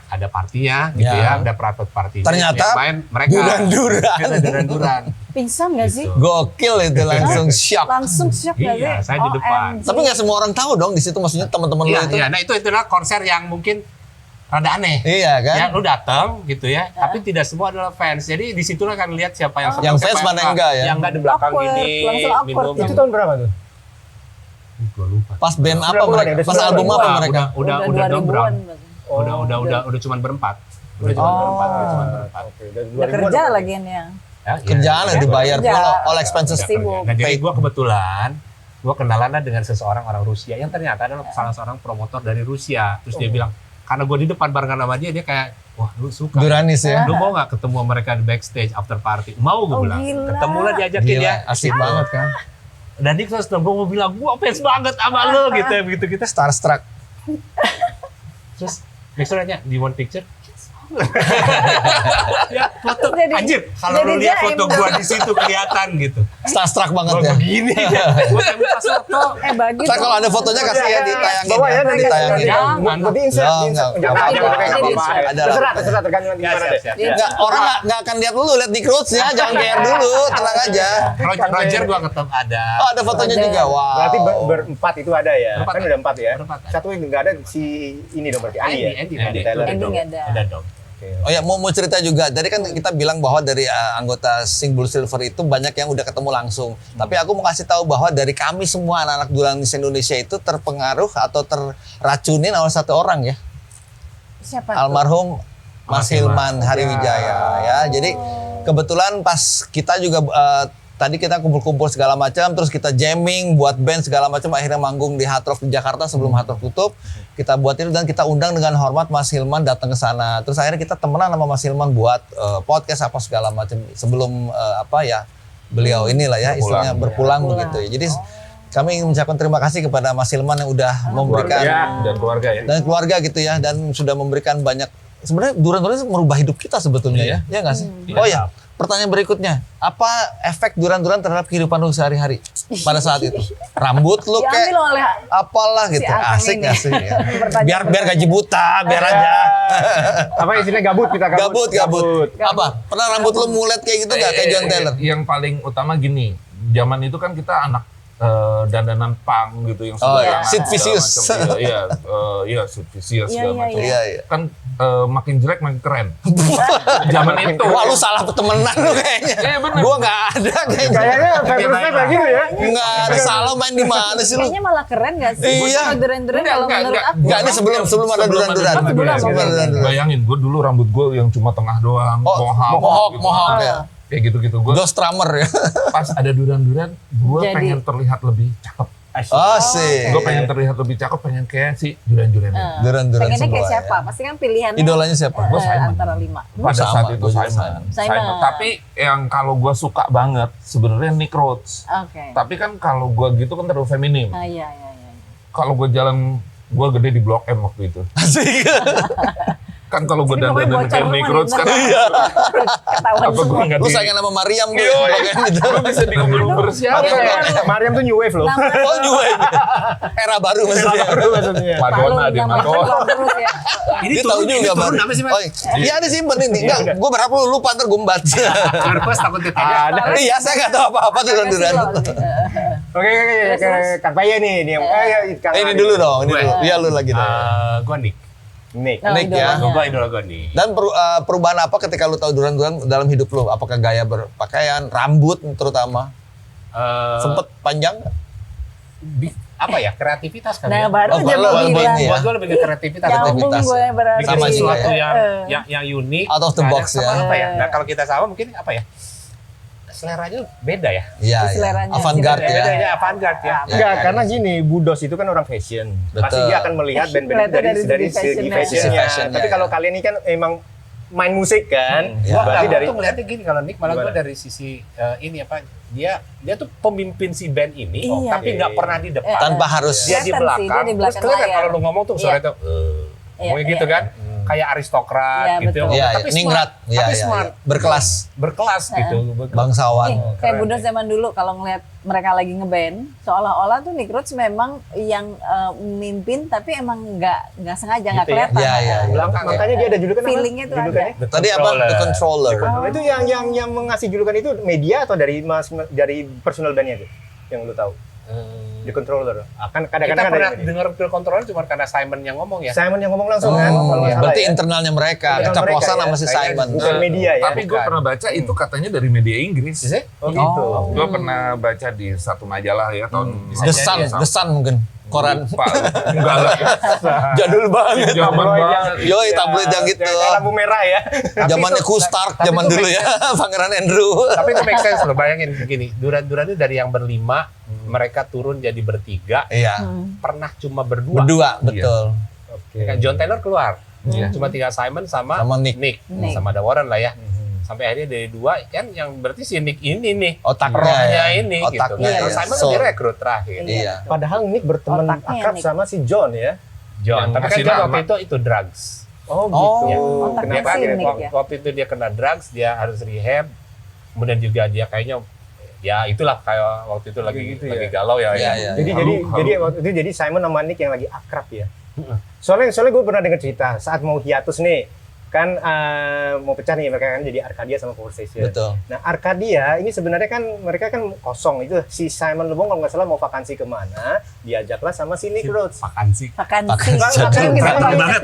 ada partinya gitu Ya. ya, ada private party. Ternyata main mereka duran-duran. Kita duran-duran. Pingsan nggak sih? Gitu. Gokil itu langsung shock. Langsung shock nggak sih? Iya, saya di depan. OMG. Tapi nggak semua orang tahu dong di situ, maksudnya teman-teman lo Iya, itu. iya. Nah itu adalah konser yang mungkin rada aneh. Iya kan? Ya, lu datang gitu ya, tapi tidak semua adalah fans. Jadi disitulah kan lihat siapa yang senang, Yang siapa fans mana yang enggak ya? Yang enggak di belakang Awkward, ini langsung awkward. minum. Itu tahun berapa tuh? Gua lupa. Pas band apa 90-an mereka? ya, Pas album apa mereka? Udah 2000-an underground. berarti. Udah cuman berempat. Udah cuman berempat, udah cuman berempat. Oke, dari Udah 2000-an kerja berarti. lagi ya. Ya, Kerjaan yang dibayar Kerja. pula, all expenses. Udah Sibuk. kerja. Nah, jadi gue kebetulan kenalan dengan seseorang orang Rusia yang ternyata adalah salah seorang promotor dari Rusia. Terus dia bilang, karena gue di depan barengan sama dia kayak, wah lu suka. Duranis ya. Lu mau nggak ketemu mereka di backstage after party? Mau gue bilang. Gila. Ketemulah diajakin Gila, ya. asik banget kan. Dan dia terus mau bilang, gue fans banget sama lu gitu ya begitu kita. Starstruck. Terus next nanya, do you want picture? Ya foto. Jadi- Anjir, kalau lu jadi lihat jaim foto dong. gua di situ kelihatan gitu. Starstruck banget Gua ya. begini ya. Gua yang minta foto. Bagus. Ntar kalau ada fotonya kasih ya ditayangin. Bawa ya, nanti Ditayangin. Jangan. Buat di insert, Jangan, di insert. nggak Jangan apa-apa. apa-apa, nggak apa-apa. Ada lah. Terserah tergantung nanti gimana deh. Enggak, orang nggak akan lihat lu, lihat di Crowds ya, jangan GR dulu, tenang aja. Roger gua ketemu ada. Oh, ada fotonya juga. Wow. Berarti berempat itu ada ya? Berempat. Kan udah 4 ya? Berempat. Satu yang nggak ada si ini dong berarti Andi ya? Andy Taylor. Andy nggak ada. Ada dong. Oh ya, mau cerita juga. Tadi kan kita bilang bahwa dari anggota Sing Blue Silver itu banyak yang udah ketemu langsung. Tapi aku mau kasih tahu bahwa dari kami semua anak-anak Duranis Indonesia itu terpengaruh atau terracunin oleh satu orang ya. Siapa? Almarhum Mas Hilman Hariwijaya ya. Jadi kebetulan pas kita juga tadi kita kumpul-kumpul segala macam, terus kita jamming buat band segala macam, akhirnya manggung di Hard Rock di Jakarta sebelum Hard Rock tutup. Kita buat itu dan kita undang dengan hormat Mas Hilman datang ke sana. Terus akhirnya kita temenan sama Mas Hilman buat podcast apa segala macam sebelum beliau inilah ya istilahnya berpulang begitu ya. Jadi kami ingin mengucapkan terima kasih kepada Mas Hilman yang udah memberikan dan keluarga ya. dan keluarga gitu ya, dan sudah memberikan banyak. Sebenarnya duran-duran merubah hidup kita sebetulnya ya nggak sih? Oh ya, pertanyaan berikutnya, apa efek duran-duran terhadap kehidupan lu sehari-hari pada saat itu? Rambut lu kayak Diambil oleh apalah gitu, Akang asik ini. nggak sih? Ya. Pertanyaan biar gaji buta, biar aja. Apa istilahnya gabut kita Gabut. Apa? Pernah rambut lu mulet kayak gitu nggak kayak John Taylor? Yang paling utama gini, zaman itu kan kita anak dandanan punk gitu yang Oh, iya. sembarangan, Sid segala Vicious. macam. Iya, Sid Vicious Iya, segala iya, macam. Iya, iya. Kan makin jelek makin keren. Zaman itu. Wah, lu salah temenan lu kayaknya. Iya, bener. Gua nggak ada kayaknya. Kayaknya fansnya kayak gitu ya? Nggak ada salah, main di mana sih lu? Kayaknya malah keren gak sih? Iya. Kalau duren-duren kalau menurut aku. Enggak, ini sebelum ada duran-duran. Sebelum ada duran-duran. Bayangin, gue dulu rambut gue yang cuma tengah doang, Mohawk gitu. ya. Kayak gitu-gitu. Gue Ghost drummer ya. pas ada duran-duran, gue Jadi- pengen terlihat lebih cakep. Oh sih. Gue pengen terlihat lebih cakep, pengen kayak si duran-duran ini. Duran-duran Pengennya kayak semua siapa? ya. Pasti kan pilihannya Idolanya siapa? Gua Simon. antara 5. Pada Sama, saat itu gua juga Simon. Simon. Tapi yang kalau gue suka banget sebenarnya Nick Rhodes. Oke. Tapi kan kalau gue gitu kan terlalu feminim. Ah, iya. Kalau gue jalan, gue gede di Blok M waktu itu. Asik. Kan kalau gue Ini pokoknya dandan bocor kayak Nick rumah Rhodes nih, kan. bener. Ketahuan Apa gue semua. nggak Lu di... saingan sama Mariam tuh. Iya, Pokoknya gitu. Gue bisa diuber-uber siapa? Mariam tuh new wave loh. Oh juga ini. Era baru maksudnya. Baru maksudnya. Madonna di Madonna. Terus ya. Dia tahu juga turun Bang. apa sih, Mas? Oh, iya ada simpen ini. Enggak, gue berapa lu lupa ntar gue membat. Nervous takut ditanya. Ada. Iya, saya nggak tahu apa-apa duran-duran. Oke, Kang Paya nih. Kang Ini Adi. dulu dong, ini Gue. dulu. Iya lu lagi dong. Gua Nick. Nick. Nick ya. Gua idola gua nih. Dan perubahan apa ketika lu tahu duran-duran dalam hidup lu? Apakah gaya berpakaian, rambut terutama? Sempet panjang nggak? Apa ya, kreativitas kali Nah, ya. baru Oh, aja kalau mau ini bilang. ya. Buat gua lebih ke kreativitas. Nyambung Kreativitas gue ya. berarti. Bikin Sama juga sesuatu ya. yang unik. Out of the Nggak box ada sama ya. Apa ya? Nah, kalau kita sama mungkin apa ya? Seleranya beda ya. Iya, iya. Seleranya Avant-garde sih, ya. Beda ya, avant-garde ya. Enggak, Ya, karena gini, Budos itu kan orang fashion. Pasti Betul. dia akan melihat band-band Kelihatan dari dari segi segi fashionnya. fashionnya, Tapi ya. kalau kalian ini kan emang main musik kan, Ya. berarti Gua dari tuh ngeliatnya gini, kalau Nick malah gua Gimana? dari sisi ini apa, dia tuh pemimpin si band ini, Iya. tapi nggak pernah di depan. Tanpa harus Dia di Kelihatan sih, belakang. dia di Terus belakang kelihatan layar. kalau lu ngomong tuh suara itu, Iya, ngomong gitu iya. kan, kayak aristokrat Iya, gitu. betul. Iya, Tapi iya. Ningrat. smart, Iya, tapi iya, smart, iya. Berkelas. berkelas gitu. Bangsawan. Nih, kayak keren Budos zaman dulu kalau ngeliat mereka lagi ngeband, seolah-olah tuh Nick Rhodes memang yang memimpin, tapi emang nggak sengaja, nggak Gitu ya? kelihatan. Iya, iya, iya. makanya dia ada julukan apa? Feelingnya tuh Julukannya? Tadi apa? The Controller. Itu yang mengasih julukan itu media atau dari personal bandnya itu yang lu tahu? di controller. Akan Kita kadang-kadang pernah ada yang dengar Phil controller cuma karena Simon yang ngomong ya. Simon yang ngomong langsung kan, kalau nggak salah berarti ya. internalnya mereka, Internal keceplosan mereka, sama ya. si Kayaknya Simon. bukan media ya. Tapi gue pernah baca itu katanya dari media Inggris. Oh gitu. Gue pernah baca di satu majalah ya tahun The Sun, The Sun mungkin. Koran. Pak, enggak lah. Jadul banget. Zaman Tabloid banget. Yoi, tabloid yang gitu. Kayak lampu merah ya. Zamannya Kustark, zaman dulu ya, Pangeran Andrew. Tapi itu make sense loh, bayangin begini. Duran-duran itu dari yang berlima, mereka turun jadi bertiga, Iya, pernah cuma berdua. berdua, betul. Oke. Kan John Taylor keluar. Iya. Cuma tinggal Simon sama, Sama Nick. Nick. Sama ada Warren lah ya. Sampai akhirnya dari dua kan yang berarti si Nick ini nih. Otaknya rohnya ya. ini Otaknya gitu. ya. Terus Simon So- direkrut terakhir. Iya. Padahal Nick berteman Otaknya akrab Nick. sama si John ya. John, Yang tapi kan ngasih John nama. waktu itu drugs. Oh Oh. gitu. Otaknya Dia Kenapa si kan akhirnya? Nick ya. waktu itu dia kena drugs, dia harus rehab. Kemudian juga dia kayaknya ya itulah kayak waktu itu lagi Gitu lagi ya. galau ya. Iya, ya. iya. Jadi Halu. jadi waktu itu jadi Simon sama Nick yang lagi akrab ya. Soalnya gue pernah dengar cerita saat mau hiatus nih kan mau pecah nih mereka kan jadi Arcadia sama Power Station. Betul. Nah Arcadia ini sebenarnya kan mereka kan kosong itu si Simon Le Bon kalau nggak salah mau vakansi kemana diajaklah sama si Nick Rhodes. Vakansi. Vakansi. Bang, Jadul makanya kita Retro banget.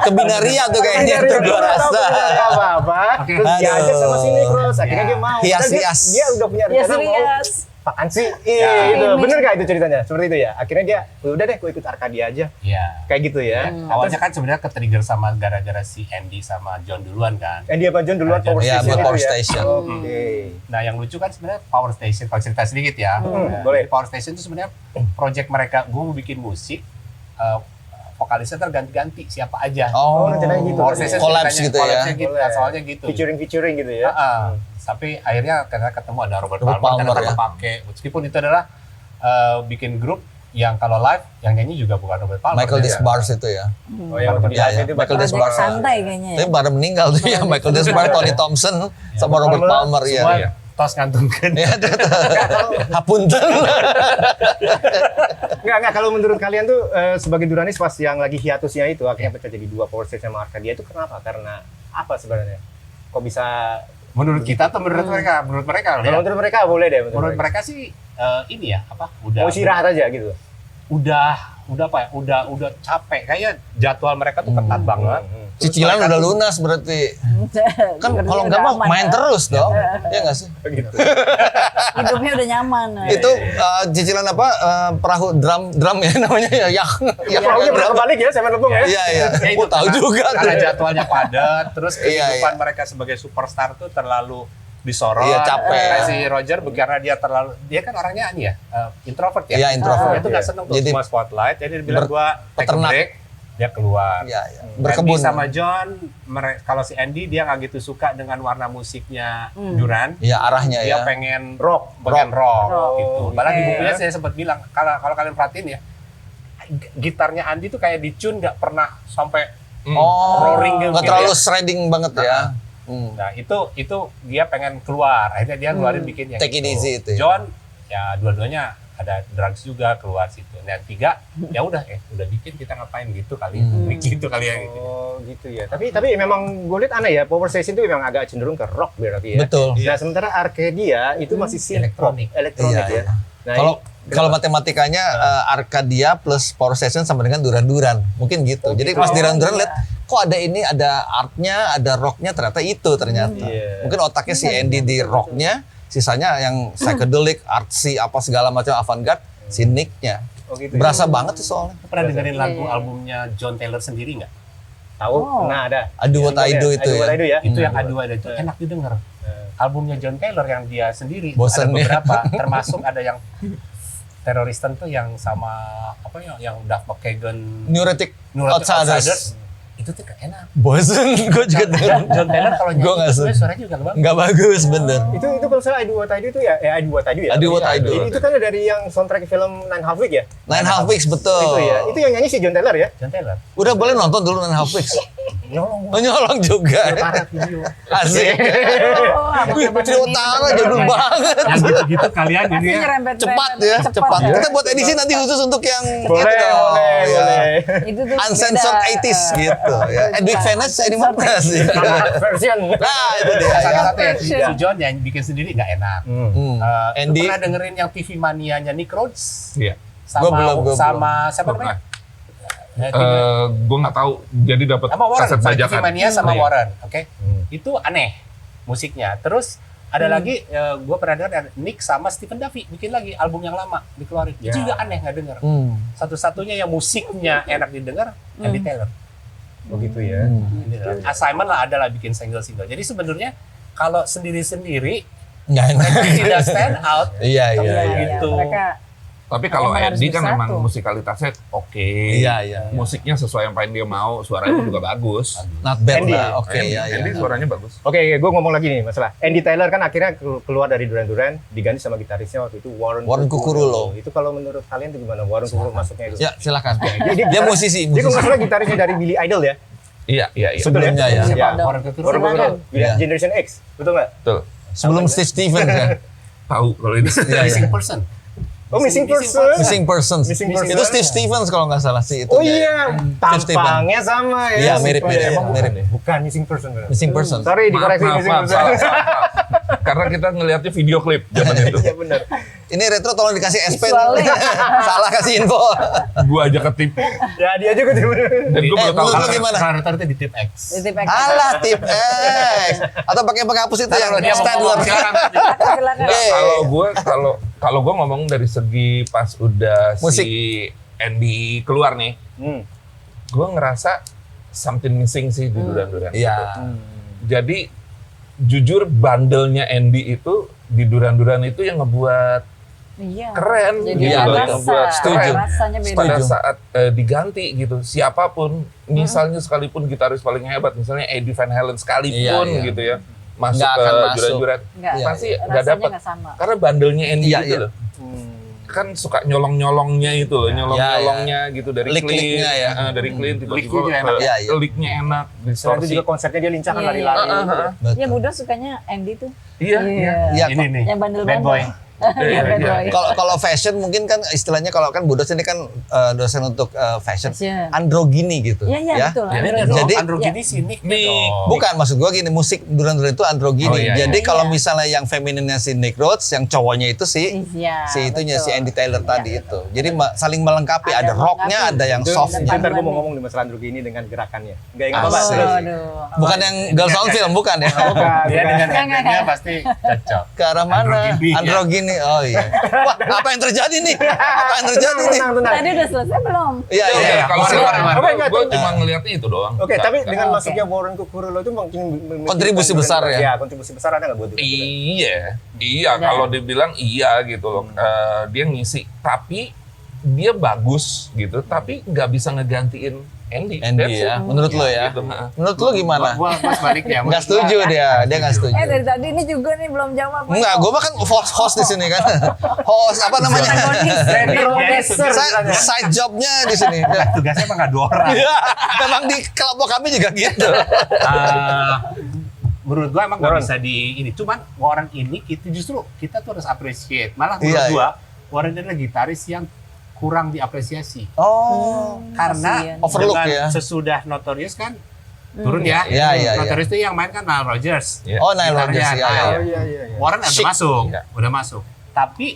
Ke Binaria tuh kayaknya tuh gua rasa. apa-apa. Oke. Terus diajak sama si Nick Aduh. Rhodes akhirnya Ya. dia mau. Hias-hias. Padahal dia udah punya Ya rencana mau serius. vakansi. Ya. Gitu. Ini. Bener gak itu ceritanya? Seperti itu ya. Akhirnya dia udah deh gue ikut Arcadia aja. Iya. Kayak gitu ya. Awalnya kan sebenarnya ke-trigger sama gara-gara si Andy sama John duluan kan. Andy apa John duluan Power Iya, Station buat itu Power ya? Station. Oke. Nah yang lucu kan sebenarnya Power Station, kalau cerita sedikit ya. boleh. Jadi Power Station itu sebenarnya project mereka, gue mau bikin musik, vokalisnya terganti-ganti siapa aja. Oh, rencananya gitu. Power Station Collapse ceritanya, gitu ya. collapse-nya gitu, Collapse. soalnya gitu. Featuring gitu ya. Sampai akhirnya karena ketemu ada Robert Robert Palmer, Palmer, ternyata ya. kepake. Meskipun itu adalah bikin grup yang kalau live yang nyanyi juga bukan Robert Palmer. Michael ya. Desbarres itu ya. Oh yang waktu di Iya, live iya. itu Michael Project Desbarres. santai kayaknya ya. Tapi baru meninggal tuh ya, Michael Desbarres, Tony Thompson, sama Robert Palmer ya. Semua Iya. tos ngantungkan. Ya, hapunten. Enggak kalau menurut kalian tuh sebagai Duranis pas yang lagi hiatusnya itu akhirnya pecah jadi dua Power Station sama Arcadia itu kenapa? Karena apa sebenarnya? Kok bisa Menurut kita atau menurut mereka? Menurut mereka kalau menurut mereka boleh deh menurut mereka sih ini ya apa udah mau istirahat aja gitu. udah apa ya udah capek kayaknya jadwal mereka tuh ketat banget. Terus Cicilan mereka udah tuh- lunas berarti. Kan Hidupnya kalau udah nggak mau aman, main ya. terus dong. Ya nggak sih? Gitu. Hidupnya udah nyaman. Itu cicilan apa? Perahu drum ya namanya ya. Ya perahunya pernah kebalik ya saya Lebong ya. Iya iya. Ya, Aku tahu karena- juga tuh. karena jadwalnya padat terus Iya, kehidupan iya. mereka sebagai superstar tuh terlalu disorot. Iya, capek. Kayak si Roger karena dia kan orangnya ini ya introvert ya. Iya, introvert. Dia tuh nggak seneng tuh Jadi semua spotlight. Jadi dia bilang gua take a peternak. break, dia keluar. Iya, iya. Andy Berkebun. sama John, kalau si Andy dia nggak gitu suka dengan warna musiknya Duran. Iya, arahnya Dia ya. pengen Rock. rock gitu. Oh, Malah di iya. bukunya saya sempat bilang kalau kalian perhatiin ya, gitarnya Andy tuh kayak di-tune nggak pernah sampai Oh, roaring gitu nggak ya. terlalu shredding banget ya. Nah itu dia pengen keluar, akhirnya dia keluarin bikin yang Take it easy itu ya. John ya dua-duanya ada drugs juga keluar situ. Nah tiga ya udah bikin kita ngapain gitu kali, gitu kali ya gitu. Oh gitu ya. Tapi memang gue lihat aneh ya. Power Station itu memang agak cenderung ke rock berarti ya. Betul. Nah sementara Arcadia itu masih synth pop, elektronik Iya, ya. iya. Nah, Kalau matematikanya Arcadia plus Power Station sama dengan Duran-Duran, mungkin gitu. Jadi pas Duran-Duran lihat kok ada ini, ada artnya, ada rocknya, ternyata itu ternyata. Iya. Mungkin otaknya si Andy di rocknya, sisanya yang psychedelic, artsy, apa segala macam avant-garde, si Nick-nya. Oh gitu. Berasa banget tuh soalnya. Pernah dengerin lagu albumnya John Taylor sendiri nggak? Tahu? Oh. Nah ada. Ado What I Do itu Ado What I Do ya. Itu yang adu ada itu enak didengar. Albumnya John Taylor yang dia sendiri Bosan ada ya. beberapa, termasuk ada yang Terroristen tuh yang sama apa ya, yang Duff McKagan, Neurotic Neurotic Outsiders. Outsiders. Itu tuh enak. Bosen, gue juga denger. John Taylor kalau nyanyi Gua nggak itu suka. sebenarnya suaranya juga bagus. Nggak bagus, bener. Itu kalau salah I Do What I Do itu ya, I Do What I Do ya. I Do What I Do. Itu kan dari yang soundtrack film Nine Half Week ya. Nine Half Weeks, betul. Itu ya. Itu yang nyanyi si John Taylor ya. John Taylor. Udah boleh nonton dulu Nine Half Weeks. Nyolong juga. video. Asik. Wih, Trio Utara jadul banget. Yang gitu-gitu kalian Pasti ini ya. nyerempet-nyerempet. Cepat ya, cepat. ya. Kita buat edisi nanti khusus untuk yang Boleh, itu dong. boleh, Ya. boleh. Itu tuh Uncensored beda, 80s gitu ya. Edwin Venice ini Uncensored mana sih? Version. Nah, itu dia. Salah Ya. satu ya, si John yang bikin sendiri nggak enak. Hmm. Lu Andy, pernah dengerin yang TV Mania-nya Nick Rhodes? Iya. Gua belum. Sama siapa namanya? Gue nggak tahu. Jadi dapat Sama Warren, kaset TV bajakan. Mania sama Iya. Warren, oke? Itu aneh musiknya. Terus ada lagi, gue pernah dengar ada Nick sama Stephen Duffy bikin lagi album yang lama dikeluarin. Itu juga aneh nggak denger. Satu-satunya yang musiknya enak didengar, Andy Taylor. Oh gitu ya. Assignment lah ada lah bikin single-single. Jadi sebenarnya kalau sendiri-sendiri nggak enak. mereka tidak stand out. Iya, Tapi iya. Iya, gitu. mereka Tapi kalau Emang harus Andy kan bersatu. memang musikalitasnya oke. Iya. Musiknya sesuai yang pengen dia mau, suaranya juga bagus. Not bad Andy. lah. Oke, Andy, ya, Andy ya. suaranya bagus. Oke, gue ngomong lagi nih masalah. Andy Taylor kan akhirnya keluar dari Duran Duran, diganti sama gitarisnya waktu itu Warren Kukurulo. Itu kalau menurut kalian itu gimana? Warren Kukurulo masuknya itu? Ya, silakan. Dia Dia musisi, Dia kalau nggak musisi. salah gitarisnya dari Billy Idol ya? Iya. Sebelumnya ya. Iya. Warren Kukurulo. Warren Kukurulo. Iya. Generation X, betul nggak? Betul. Sebelum Steve Stevens ya. Tahu kalau ini. Iya, Missing iya. person. Oh, Missing Person. Missing Persons. Missing Person. Itu Steve Stevens kalau nggak salah sih. Itu Oh iya, Steve tampangnya sama ya. Iya, mirip-mirip. Emang bukan Mirip. ya? Bukan Missing Person. benar. Missing Persons. Sorry, dikoreksi Missing Person. salah. Karena kita ngelihatnya video klip zaman itu. Iya benar. Ini retro tolong dikasih SP. Visualnya. Salah kasih info. Gua aja ketip. Ya dia juga tuh benar. Dan gue baru tahu. menurut lu gimana? Karakter itu di tip X. titip X. Alah, tip X. Atau pakai penghapus itu yang Kalau dia mau Stadler. ngomong sekarang, Silakan. Eh. Kalau gue ngomong dari segi pas udah Musik. si Andy keluar nih, gue ngerasa something missing sih di Duran-Duran. Iya. Jadi jujur bandelnya Andy itu di Duran-Duran itu yang ngebuat Iya. keren Jadi Iya, ada betul. rasa. Ngebuat Setuju. Rasanya beda. pada Setuju. saat diganti gitu siapapun misalnya sekalipun gitaris paling hebat misalnya Eddie Van Halen sekalipun Iya, iya. gitu ya masuk Nggak ke akan masuk. Duran-Duran Nggak, Iya, pasti iya. nggak rasanya dapat nggak sama. karena bandelnya Andy Iya, gitu iya. loh kan suka nyolong-nyolongnya itu loh nyolong-nyolongnya gitu dari Lick-licknya Clint ya. Dari Clint tiba-tiba Lick-nya enak. Iya, iya. licknya enak Selain itu distorsi juga konsernya dia lincah kan Iya, lari-lari. Betul. Ya Budo sukanya Andy tuh. iya iya Iya, ini nih. Yang Bad bandel-bandel. boy. Iya, bad iya. boy. Kalau fashion mungkin kan istilahnya kalau kan Budos ini kan dosen untuk fashion. Fashion. androgini gitu. Iya, iya, betul. Ini Android. dong, Jadi- androgini sini Nick. Bukan, maksud gua gini, musik Duran-Duran itu androgini. Oh, iya, Jadi iya. kalau Iya. misalnya yang femininnya si Nick Rhodes, yang cowoknya itu Iya, si itunya si betul. Andy Taylor Iya, tadi betul. itu. Jadi saling melengkapi, Ada ada rocknya, melengkapi. ada yang Itu softnya. ntar gue mau ngomong di masalah androgini dengan gerakannya. Enggak ingat apa? Asik. Terus. Aduh. Bukan yang Girls on Film, bukan ya? Bukan. Dia dengan Enggak, enggak, handbagnya enggak. pasti cocok. Ke arah mana? Androgini, ya. Androgini. Oh iya. Wah, apa yang terjadi nih? Apa yang terjadi nih? Tenang. Tadi udah selesai belum? Iya, Oke, iya. kalau Keluar, keluar. gue cuma ngelihatnya itu doang. Oke, tapi Nggak- dengan Oke. masuknya Warren Kukurulo itu mungkin Kontribusi besar ya? Iya, kontribusi besar ada nggak buat itu? Iya kalau dibilang iya gitu loh. Dia ngisi, tapi dia bagus gitu, tapi nggak bisa ngegantiin Andy. Andy That's it. ya, menurut lo ya. Gitu, ha. Menurut lo gimana? Gua sebaliknya. Nggak setuju dia nggak setuju. Dari tadi ini juga nih belum jawab. Enggak, gue mah kan host di sini kan. Host apa namanya? Side jobnya di sini. Tugasnya emang nggak 2 orang. Iya, memang di kelompok kami juga gitu. Menurut gua emang nggak Warren. bisa di ini. Cuman Warren ini kita tuh harus appreciate. Malah Iya, menurut gua Warren adalah gitaris yang kurang diapresiasi. Oh, Karena kasihan. Overlook dengan ya. sesudah Notorious kan turun ya. Iya, iya, Notorious itu yang main kan Nile Rodgers. Iya. oh Nile Gitarnya, Rodgers ya. Nile. ya. Iya. Warren udah Chic. masuk, Iya. udah masuk. Tapi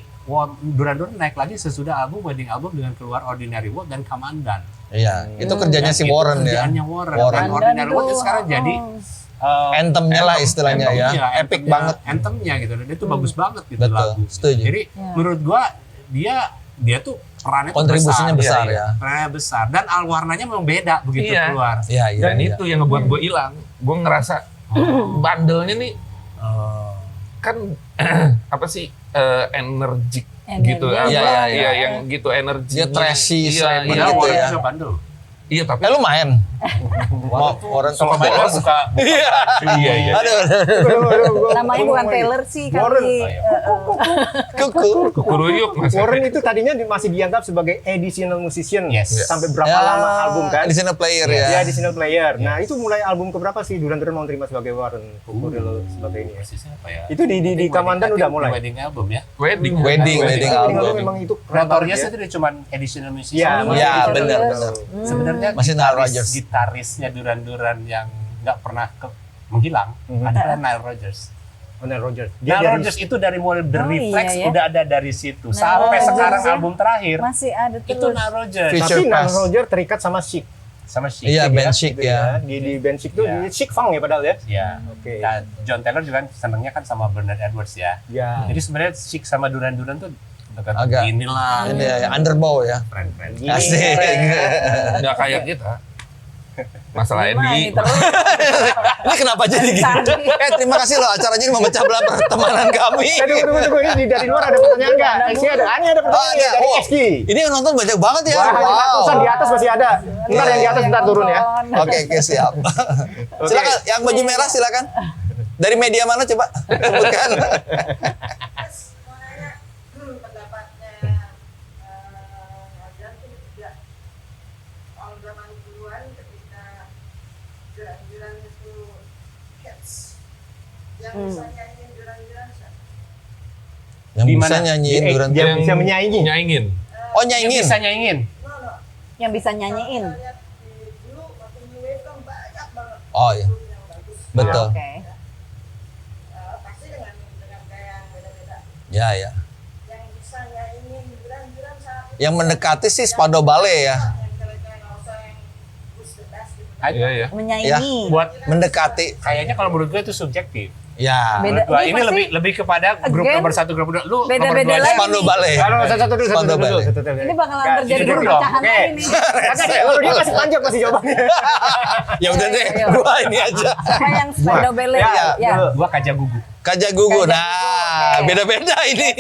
Duran-Duran naik lagi sesudah wedding album dengan keluar Ordinary World dan Come Undone. Iya, itu kerjanya si Itu Warren ya. kerjaannya Warren. Warren. Dan Ordinary World itu sekarang jadi Anthemnya lah istilahnya ya. Epic banget. Anthemnya gitu. Dan itu bagus banget gitu Betul, lagu. setuju. Jadi Ya. menurut gua dia tuh perannya tuh Kontribusinya besar Iya, ya. Perannya besar dan warnanya memang beda begitu Iya. keluar. Iya, iya. Dan iya. itu yang ngebuat gue hilang. Gue ngerasa bandelnya nih kan apa sih energik Energi. gitu. Iya, iya, iya. Yang gitu energi. Dia trashy, Iya, slam iya, gitu Warren ya. juga bandel. Iya tapi lu main. Warren kalau main kan suka iya. Namanya bukan Taylor sih kali. Kukuruyuk Warren itu tadinya masih dianggap sebagai additional musician. Sampai berapa lama album kan? Additional player ya. Ya, additional player. Nah, itu mulai album keberapa sih Duran Duran mau terima sebagai Warren Kukuruyuk sebagai ini? Persisnya apa ya? Itu di Kamandan udah mulai. Wedding album ya. Wedding Album album. memang itu Notorious itu dia cuma additional musician. Ya, benar. Sebenarnya Masih Nile Rodgers. gitarisnya Duran yang nggak pernah menghilang adalah Nile Rodgers. Nile Rodgers. Nile Rodgers itu dari mulai The Reflex iya, ya. udah ada dari situ sampai sekarang album terakhir Masih ada itu terus. Nile Rodgers Feature Tapi Nile Pass. Rodgers terikat sama Chic. sama Chic. Iya, band Gitu Chic ya. Di band Chic tuh Iya. di Chic Funk ya padahal ya. Ya. Oke. Nah, John Taylor juga senengnya kan sama Bernard Edwards ya. Ya. Jadi sebenarnya Chic sama Duran tuh dekat Agak. inilah. Ini ya, underbow ya. Friend-friend. Asik. nggak kayak kita. Masalah Gimana Eddie. nih, terus? Ini kenapa jadi gitu? Terima kasih loh acaranya ini memecah belah pertemanan kami. Tunggu. Ini dari luar ada pertanyaan nggak? Eski ada. Ini ada pertanyaan ada. dari Oh, Eski. ini yang nonton banyak banget ya. Wah, ratusan di atas masih ada. Ntar yang di atas ntar turun ya. Oke, siap. Silakan, yang baju merah silakan. Dari media mana coba? Sebutkan. Pendapatnya Adrian tuh juga tahun 80-an ketika Duran itu hits yang bisa nyanyiin Duran siapa? Yang Di bisa mana? nyanyiin Duran. Dia bisa menyaingi. Nyaingin. Oh, Yang nyanyiin. bisa nyanyiin. No. Yang bisa nyanyiin. Kita lihat dulu waktu New Wave kan banyak banget Oh iya, yang bagus. betul. Oke. Pasti dengan gaya yang beda-beda. Ya, ya. Yang bisa nyanyiin Duran saat itu. Yang mendekati sih Spado Ballet ya. Yang kira-kira nggak usah yang who's the best gitu. Iya. Menyanyi. Buat Mendekati. kayaknya kalau menurut gue itu subjektif. Ya. Beda. Menurut gua ini pasti lebih kepada grup again, nomor 1, grup nomor 2. Lu beda-beda nomor 2 aja. lagi. Spado Ballet. Kalau satu dulu. Ini bakalan terjadi dulu dong. perpecahan Oke. lagi nih. Kalau dia masih panjang masih jawabannya. Ya udah deh, Ayo. gua ini aja. Apa yang Spado Ballet? Ya, Ya. Gua Kaja Gugu. Kajagugu. Kajagugu, Nah, oke. beda-beda ini.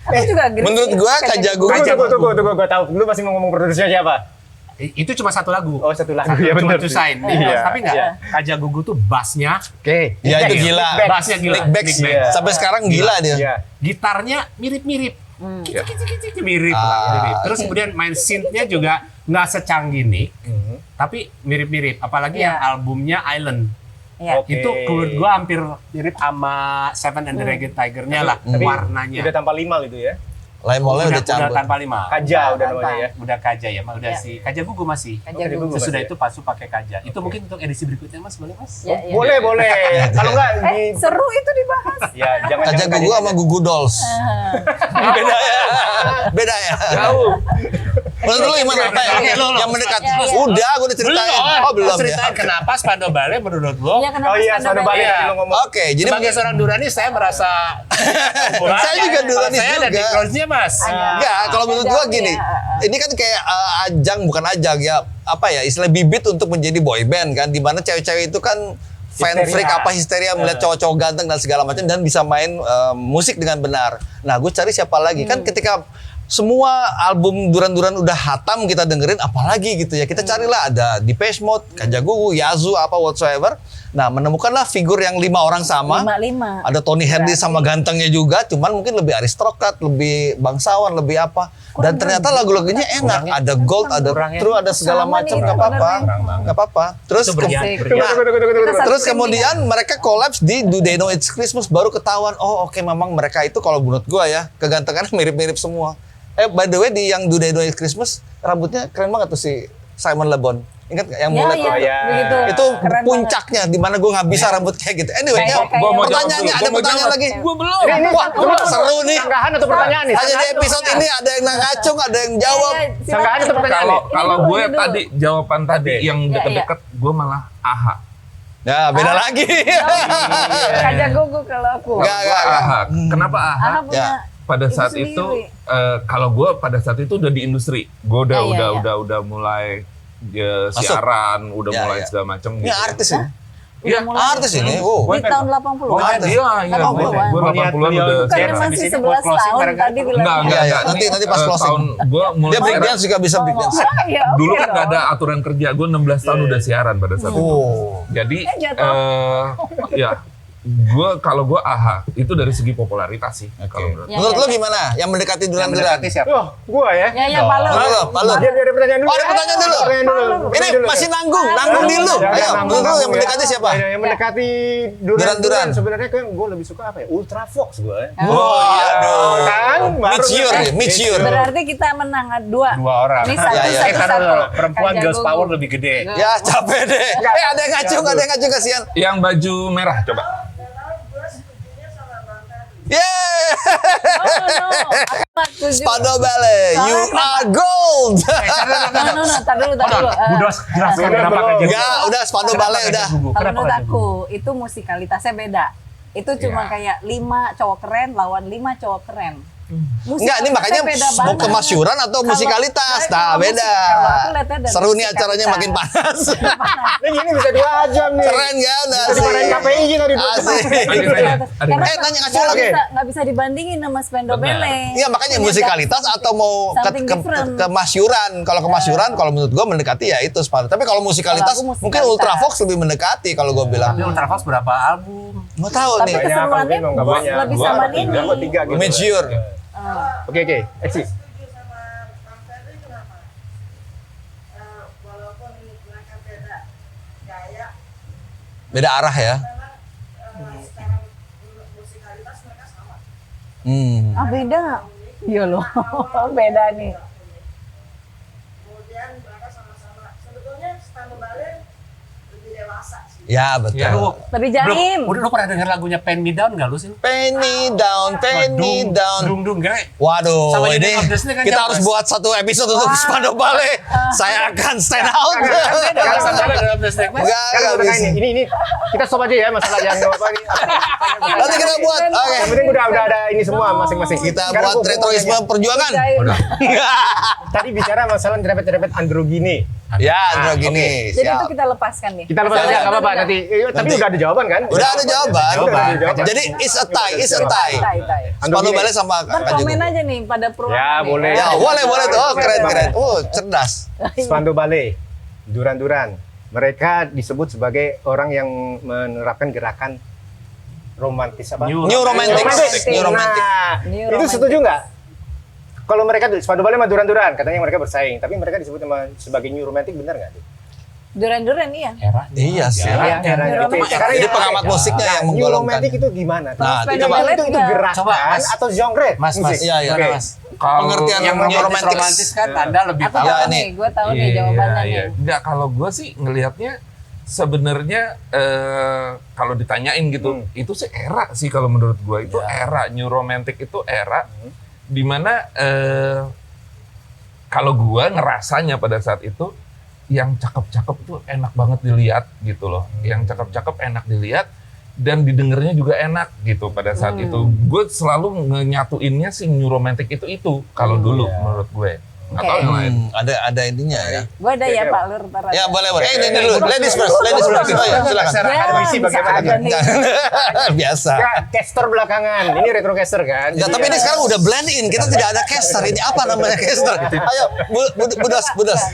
Aku juga agree Menurut sih, gua Kajagugu. Kajagugu. Tunggu. Gue tahu. Lu masih mau ngomong produsernya siapa? Itu cuma satu lagu. Oh, satu lagu. Cuma Iya, benar. to sign. Iya. Tapi enggak. Iya. Kaja Gugu tuh bassnya, Oke. Ya itu gila. bassnya gila. Nick Beck Nick Beck. Iya. sampai sekarang gila dia. Iya. Gitarnya mirip-mirip. Kicik-kicik mirip Ah. lah, mirip. Terus kemudian main synth-nya juga nggak secanggih Nick, tapi mirip-mirip. Apalagi Iya. yang albumnya Island. Ya. Oke. Itu menurut gua hampir mirip sama Seven and the Ragged Tiger-nya lah, Tapi warnanya. Udah tanpa limal itu ya. Lemolnya udah cabut. tanpa lima. Kaja udah namanya ya. Udah Kaja ya, udah Ya. si Kaja Gugu masih. Kajagugu. Gugu. Sesudah masih. itu Pasu pakai Kaja. Itu mungkin untuk edisi berikutnya Mas, boleh Mas? Ya, ya. Boleh. Kalau enggak Seru itu dibahas. ya jangan Kajagugu sama Gugu Dolls. Beda ya. Beda ya. Jauh. Menurut lu gimana? Yang mendekat. Ya, ya. Udah, gua udah ceritain. Oh, belum ya. Ceritain kenapa Spando Ballet menurut lo? Iya, kenapa Oh iya, Spado Spado Ballet? Ballet Iya. tadi lo ngomong. Oke, jadi Sebagai seorang Duranis saya merasa Saya juga Duranis saya ada juga. di crossnya Mas. enggak, kalau menurut gua Ajang gini. ya. Ini kan kayak ajang bukan ajang ya. Apa ya? Istilah bibit untuk menjadi boy band kan, di mana cewek-cewek itu kan fan Histeria. freak apa histeria melihat cowok-cowok ganteng dan segala macam dan bisa main musik dengan benar. Nah, gue cari siapa lagi kan ketika semua album Duran-Duran udah hatam kita dengerin, apalagi gitu ya. Kita carilah ada Depeche Mode, Kajagugu, Yazoo, apa whatsoever. Nah, menemukanlah figur yang 5 orang sama. 5-5. Ada Tony Hadley sama gantengnya juga, cuman mungkin lebih aristokrat, lebih bangsawan, lebih apa. Dan ternyata lagu-lagunya enak. Ada Gold, ada True, ada segala Sama macam, nih, nggak apa-apa. bener Nggak apa-apa. Terus Itu berjalan. Tunggu. Terus kemudian mereka collapse di Do They Know It's Christmas, baru ketahuan, oh oke memang mereka itu kalau menurut gua ya, kegantengannya mirip-mirip semua. By the way di yang Do They Know It's Christmas, rambutnya keren banget tuh si Simon Le Bon. Ingat nggak yang mulai tuh? ya. Begitu. Itu Keren puncaknya di mana gua nggak bisa rambut kayak gitu. Anyway, Kayak- gua mau kayak- pertanyaannya ada pertanyaan lagi. Gua belum. Wah, seru nih. Sanggahan atau pertanyaan nih? Hanya di episode ini ada yang ngacung, ada yang jawab. Sanggahan atau pertanyaan Kalau nih? kalau dulu, gue ini dulu. tadi jawaban tadi Oke. yang Iya, deket-deket gue malah AHA. Ya, beda lagi. Kajagugu kalau aku. Enggak, enggak. AHA. Kenapa AHA? Aha punya Ya. Pada itu saat itu sendiri. kalau gue pada saat itu udah di industri. Gue udah Iya, iya. udah mulai Masuk. siaran, udah Ya, mulai ya. segala macam Ini gitu. artis ya. Iya, Artis ini. Oh. Di tahun 80-an. Artis. Iya, 80-an. gue 80-an Lihat udah. Kan Iya, masih di sini 11 buat closing tahun barangkali. tadi bilang. Enggak. Iya, nanti pas closing. Tahun gue mulai Dia break dance juga bisa break dance. Dulu kan nggak ada aturan kerja. Gue 16 tahun udah siaran pada saat itu. Oh. Jadi, jatuh. ya, kalau gue AHA itu dari segi popularitas sih. Kalau menurut. Ya, Menurut ya, lo ya. gimana? Yang mendekati duran-duran? Mendekati siapa? Oh, gua ya. Ya, Pak Lur. Pak Lur. Dia ada pertanyaan dulu. Oh, ada pertanyaan dulu. Ini masih nanggung dulu. Ayo, menurut lo yang mendekati siapa? Yang mendekati Duran-duran. duran sebenarnya kan gue lebih suka apa ya? Ultra Fox gue. Waduh. Kan Mature, mature. Berarti kita menang 2. 2 orang. Ini satu, Ya, ya. satu, Taruh dulu. satu. Perempuan Kajago. girls power lebih gede. Ya capek deh. Ada yang ngacung kasihan. Yang baju merah coba. Gue setujunya sama Bang Tadi. Yeay. No. Aku setuju. Spando Ballet, you are gold. No. Tar dulu. Bu Dos, jelaskan kenapa belum. Kajago. Enggak, udah Spando Ballet udah. Kalau menurut aku itu musikalitasnya beda. Itu cuma Iya. kayak 5 cowok keren lawan 5 cowok keren. Enggak, ini makanya mau kemasyuran atau musikalitas. Nah, beda. Seru nih acaranya makin panas. Ini gini bisa 2 jam nih. Keren kan? Bisa dimarahin KPI gitu tadi. Asik. Karena tanya Kak Cul. nggak bisa dibandingin sama Spendo Ballet. Iya, makanya musikalitas atau mau Something different. kemasyuran. Kalau kemasyuran, kalau menurut gua mendekati ya itu Spando. Tapi kalau musikalitas, Kalau aku mungkin musikalitas. Ultra Fox lebih mendekati kalau gua bilang. Tapi Ultra Fox berapa album? Mau tahu Tapi nih. keseruannya Nggak banyak. lebih Dua, sama tiga. ini. Dua, 3 gitu. Mature. Oke, Eksi. Setuju sama Bang Ferry kenapa? Walaupun mereka beda gaya, Beda arah ya. memang secara musikalitas mereka sama. Beda. Iya loh. Beda nih. Kemudian mereka sama-sama. Sebetulnya Spando Ballet lebih dewasa sih. Ya, betul. Ya, lu Lebih jaim. lu pernah denger lagunya Pen Me Down nggak lu sih? Penny down, penny down. Dung gede. Waduh, Sama ini Union of Destiny kan kita jauh, harus Mas. buat satu episode untuk Spando Ballet. Saya akan stand out. Kalau sampai dalam The Snake Mas. Enggak, Sekarang enggak udah bisa. ini kita stop aja ya masalah yang apa nih. Nanti kita buat, oke. Yang penting udah ada ini semua masing-masing. Kita Sekarang buat gua retroisme mau perjuangan. tadi bicara masalah nyerepet-nyerepet androgini. Ya, androgini. Jadi itu Siap. kita lepaskan nih. Kita lepas aja nggak apa-apa nanti. Tapi udah ada jawaban kan? Udah ada jawaban. Udah ada jawaban. Jadi is a tie, is a tie. Tai. Spando Ballet sama Ntar Kak komen Jago. aja nih pada pro. Ya, boleh. Ya, boleh tuh. Oh, keren. Oh, cerdas. Spando Ballet, Duran-Duran. Mereka disebut sebagai orang yang menerapkan gerakan romantis apa? New romantic. Romantis. New romantic. Nah, New itu romantic. setuju nggak? Kalau mereka Spando Ballet sama Duran-Duran, katanya mereka bersaing, tapi mereka disebut sebagai new romantic, benar nggak? Duran-duran iya. Era. Iya sih. Iya, New romantic. Sekarang Jadi yang- pengamat musiknya yang New menggolongkan. romantic itu gimana? Nah, Spando coba. Ballet itu juga. gerakan Coba, Mas. atau genre Mas. musik? Iya, iya. Oke. Mas. Pengertian Yang new romantis romantic. kan Anda lebih Aku tahu. Ya, tahu nih. nih, gue tahu nih jawabannya nih. Enggak, kalau gue sih ngelihatnya sebenarnya kalau ditanyain gitu, itu sih era sih kalau menurut gue itu era new romantic itu era dimana kalau gue ngerasanya pada saat itu yang cakep-cakep tuh enak banget dilihat gitu loh, yang cakep-cakep enak dilihat dan didengarnya juga enak gitu pada saat itu. Gue selalu nyatuinnya sih new romantic itu kalau dulu menurut gue. Atau yang lain. Ada ininya ya. Gue ada ya Pak Lur. ntar Ya, ada. boleh. Ini dulu. Ladies first. Oh ya, silakan. Secara Ya, akademisi bisa bagaimana? aja nih. Biasa. Ya, caster belakangan. Ini retrocaster kan? Ya, Jadi tapi ini sekarang udah blend in. Kita tidak ada caster. Ini apa namanya caster? Ayo, Budas.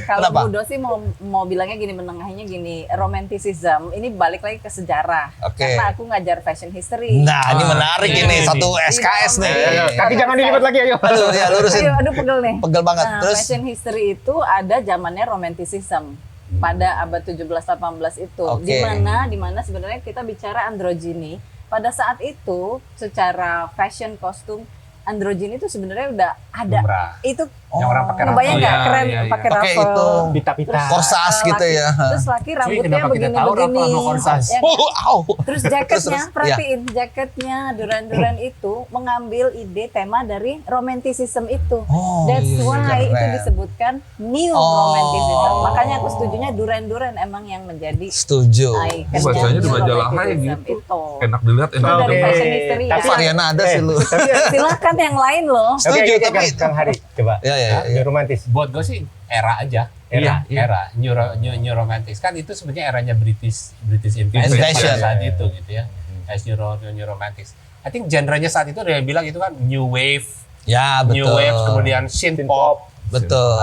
Kalau Kenapa? Budo sih mau bilangnya gini, menengahinya gini, romanticism ini balik lagi ke sejarah. Oke. Karena aku ngajar fashion history. Nah, ini menarik ini. Satu SKS nih. Ayo, kaki jangan dilipat lagi, ayo. Aduh, ya lurusin. Aduh pegel nih. Pegel banget. Nah, Terus fashion history itu ada zamannya romanticism pada abad 17-18 itu. Oke. Di mana sebenarnya kita bicara androgyny. Pada saat itu secara fashion kostum androgyny itu sebenarnya udah ada. Lumrah. Itu Yang orang pakai ngebayang rafle. nggak Iya, keren iya, iya. pakai pakai ruffle. itu Pita-pita. korsas gitu ya. Terus laki rambutnya kenapa kita tahu ruffle begini-begini. sama korsas? Ya kan? Au. Terus jaketnya, Terus, perhatiin jaketnya Duran-Duran itu mengambil ide tema dari romanticism itu. Oh, That's iya, why keren. itu disebutkan new Oh. romanticism. Makanya aku setujunya Duran-Duran emang yang menjadi Setuju. icon Bacanya di new majalah Hai romanticism gitu. itu. Enak dilihat, enak Itu dari Oke. dilihat. fashion history ya. Tapi Ariana ada sih lu. Tapi Silahkan yang lain loh. Setuju, tapi Kang Hari, coba. Ya. New romantis. Buat gue sih era aja. era New Romantics kan itu sebenarnya eranya British Invasion pada saat itu gitu ya. As New Romantics. I think genrenya saat itu ada yang bilang itu kan New Wave, Ya, betul. New Wave, kemudian synth pop, Betul.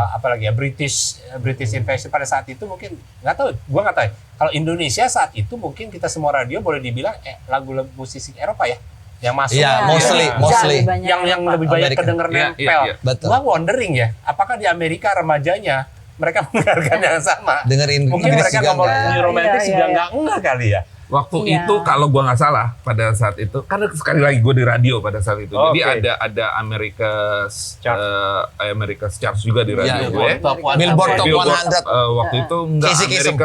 apalagi ya British Invasion pada saat itu mungkin nggak tahu, gua nggak tahu. Kalau Indonesia saat itu mungkin kita semua radio boleh dibilang lagu-lagu musisi Eropa ya yang masuk. Iya, mostly. Yang lebih banyak Amerika. kedenger nempel. Betul. Gua wondering ya, apakah di Amerika remajanya mereka mendengarkan yang sama? Dengerin Mungkin Inggris mereka juga ngomong enggak. New Romantics juga enggak kali ya. Waktu Iya. itu kalau gua nggak salah pada saat itu, karena sekali lagi gue di radio pada saat itu, jadi Oke. ada America's Charts juga di radio Iya, gue. Billboard Top Billboard, 100. waktu itu enggak Casey Kasem.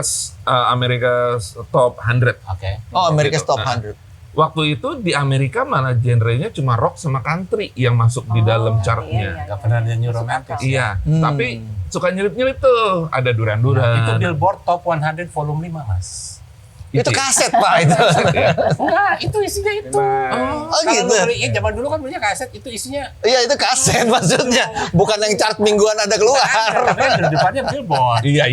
America's Top 100. Oke. Oh, America's Gitu. Top Nah, 100. Waktu itu di Amerika malah genrenya cuma rock sama country yang masuk di dalam chartnya. Enggak pernah ada New Romantics. Iya, tapi suka nyelip-nyelip tuh. Ada Duran-Duran. Itu Billboard Top 100 volume 5, Mas. Itu kaset, Pak, itu. Enggak, itu isinya itu. Oh, Kalau gitu. lu beliin zaman dulu kan punya kaset, itu isinya Iya, itu kaset maksudnya. Bukan yang chart mingguan ada keluar. tapi di depannya Billboard. Iya.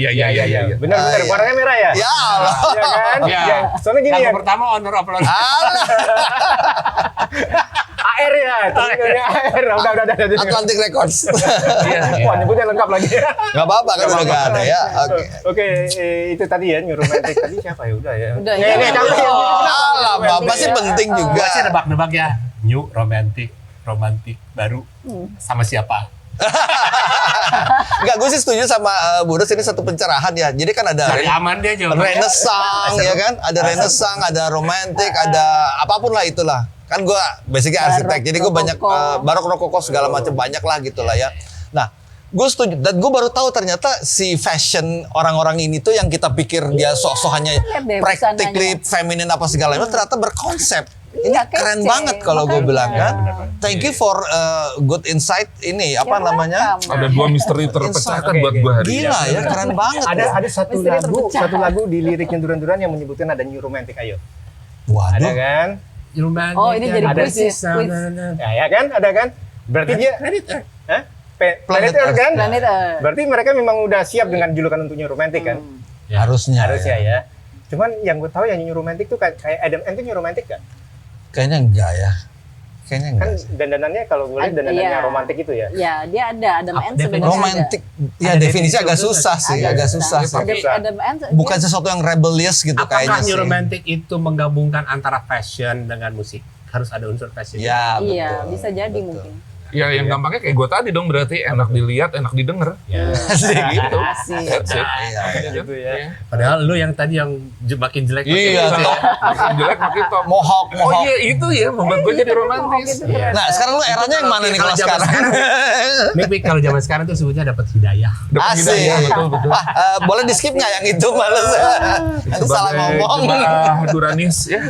Benar-benar iya. warnanya merah ya? Ya Allah. Iya kan? Ya. Ya, soalnya gini Lagu ya, pertama Honor of Love. Alah, AR ya, temennya AR. Udah. Atlantic Records. Wah, nyebutnya lengkap lagi. Gak apa-apa kan udah gak ada ya. Oke. Oke, itu tadi ya, New Romantic. Tadi siapa ya? Udah ya. Udah, Nih, ya. nih, kamu ya. Alah, Bapak sih penting juga. Gua sih nebak-nebak ya. New romantic baru sama siapa? Enggak, gue sih setuju sama Burus, ini satu pencerahan ya. Jadi kan ada Cari aman dia juga. Renaissance ya kan, ada Renaissance, ada romantik, ada apapun lah itulah. Kan gue basically arsitek, jadi gue banyak barok rokoko segala macam banyak lah gitulah ya. Nah, gue setuju dan gue baru tahu ternyata si fashion orang-orang ini tuh yang kita pikir dia sok-sok hanya Lihat deh practically busananya. feminin apa segala macam ternyata berkonsep. Ini Iya, keren kece. banget kalau gue Makanya. bilang kan. benar. Thank you for good insight ini apa You're namanya? welcome. Ada dua misteri terpecahkan Oke, buat oke. gue hari ini. Gila ya, keren banget. Ada satu Misteri lagu terpecah. di liriknya Duran-Duran yang menyebutkan ada New Romantic. Ayo. Ada Waduh. kan? Romantic. Oh, ini jadi ada quiz ya, sih. quiz. Ya kan? Ada kan? Berarti dia Hah? Planet Earth kan? Planet Earth. Berarti mereka memang udah siap dengan julukan untuk New Romantic kan? Harusnya. Harusnya ya. Cuman yang gue tahu yang New Romantic tuh kayak Adam Ant tuh New Romantic kan? Kayaknya enggak ya. Kayaknya enggak. Kan dandanannya kalau gue lihat dandanannya Iya. romantik itu ya. Ya, dia ada Adam Ant definisi sebenarnya. Romantik. Ya Ada definisi definisi agak khusus susah sih, agak susah sih. Tapi- Adam Ant Bukan dia- sesuatu yang rebellious gitu Apakah kayaknya New sih. Romantic itu menggabungkan antara fashion dengan musik? Harus ada unsur fashion. Ya, betul. Iya, bisa jadi mungkin. Ya yang gampangnya kayak gue tadi dong, berarti enak dilihat, enak didengar. Ya. Asik gitu. Asik. That's it. Iya, iya. Gitu ya. Padahal lu yang tadi yang makin jelek. Iya, makin- tuh. Makin jelek makin top. Mohawk, Oh mohawk. iya itu ya membuat gue jadi romantis. Iya. Nah, sekarang lu eranya yang mana nih kalau Kalau zaman sekarang? Mik, kalau zaman sekarang tuh sebutnya dapat hidayah. Dapat Asik. hidayah, betul. Wah, boleh di skip nggak yang itu males? Nanti salah ngomong. Duranis ya.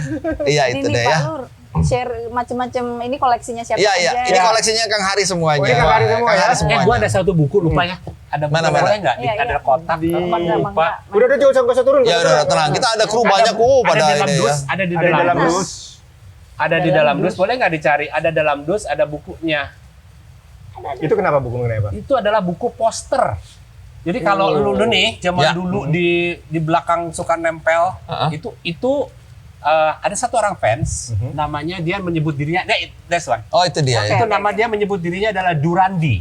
Iya Ini itu nih deh Pak ya. Nur, share macam-macam ini koleksinya siapa Iya, aja. iya. Ini koleksinya Kang Hari semuanya. Oh, ini Kang Hari semua Kang ya? Hari semuanya. Gua ada satu buku lupa ya. Ada buku Mana, mana? boleh nggak? Iya, Ada iya. kotak. Lupa. Udah jauh gak usah turun. Ya udah tenang, kita ada kru banyak pada Ada dalam ini ya. dus, ada di Ada dalam dalam dus. dus. Ada di dalam dus, boleh nggak dicari? Ada dalam dus, ada bukunya. Itu kenapa buku mengenai apa? Itu adalah buku poster. Jadi kalau lu nih zaman Ya. dulu di belakang suka nempel, itu ada satu orang fans, namanya dia menyebut dirinya, that's one. Oh itu dia ya. Itu nama dia menyebut dirinya adalah Durandi.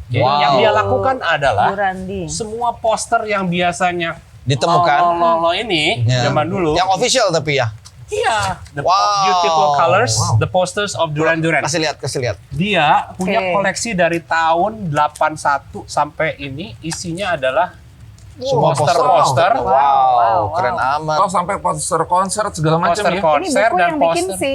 Jadi Wow. yang dia lakukan adalah Durandi. semua poster yang biasanya Ditemukan. lo ini Ya. zaman dulu. Yang official tapi ya. Iya, the Wow. beautiful colors, Wow. the posters of Duran Duran. Kasih lihat, kasih lihat. Dia punya Oke. koleksi dari tahun 81 sampai ini isinya adalah Semua poster-poster, Wow, keren amat. Oh sampai poster konser segala macam poster ya. Ini konser buku dan yang bikin poster si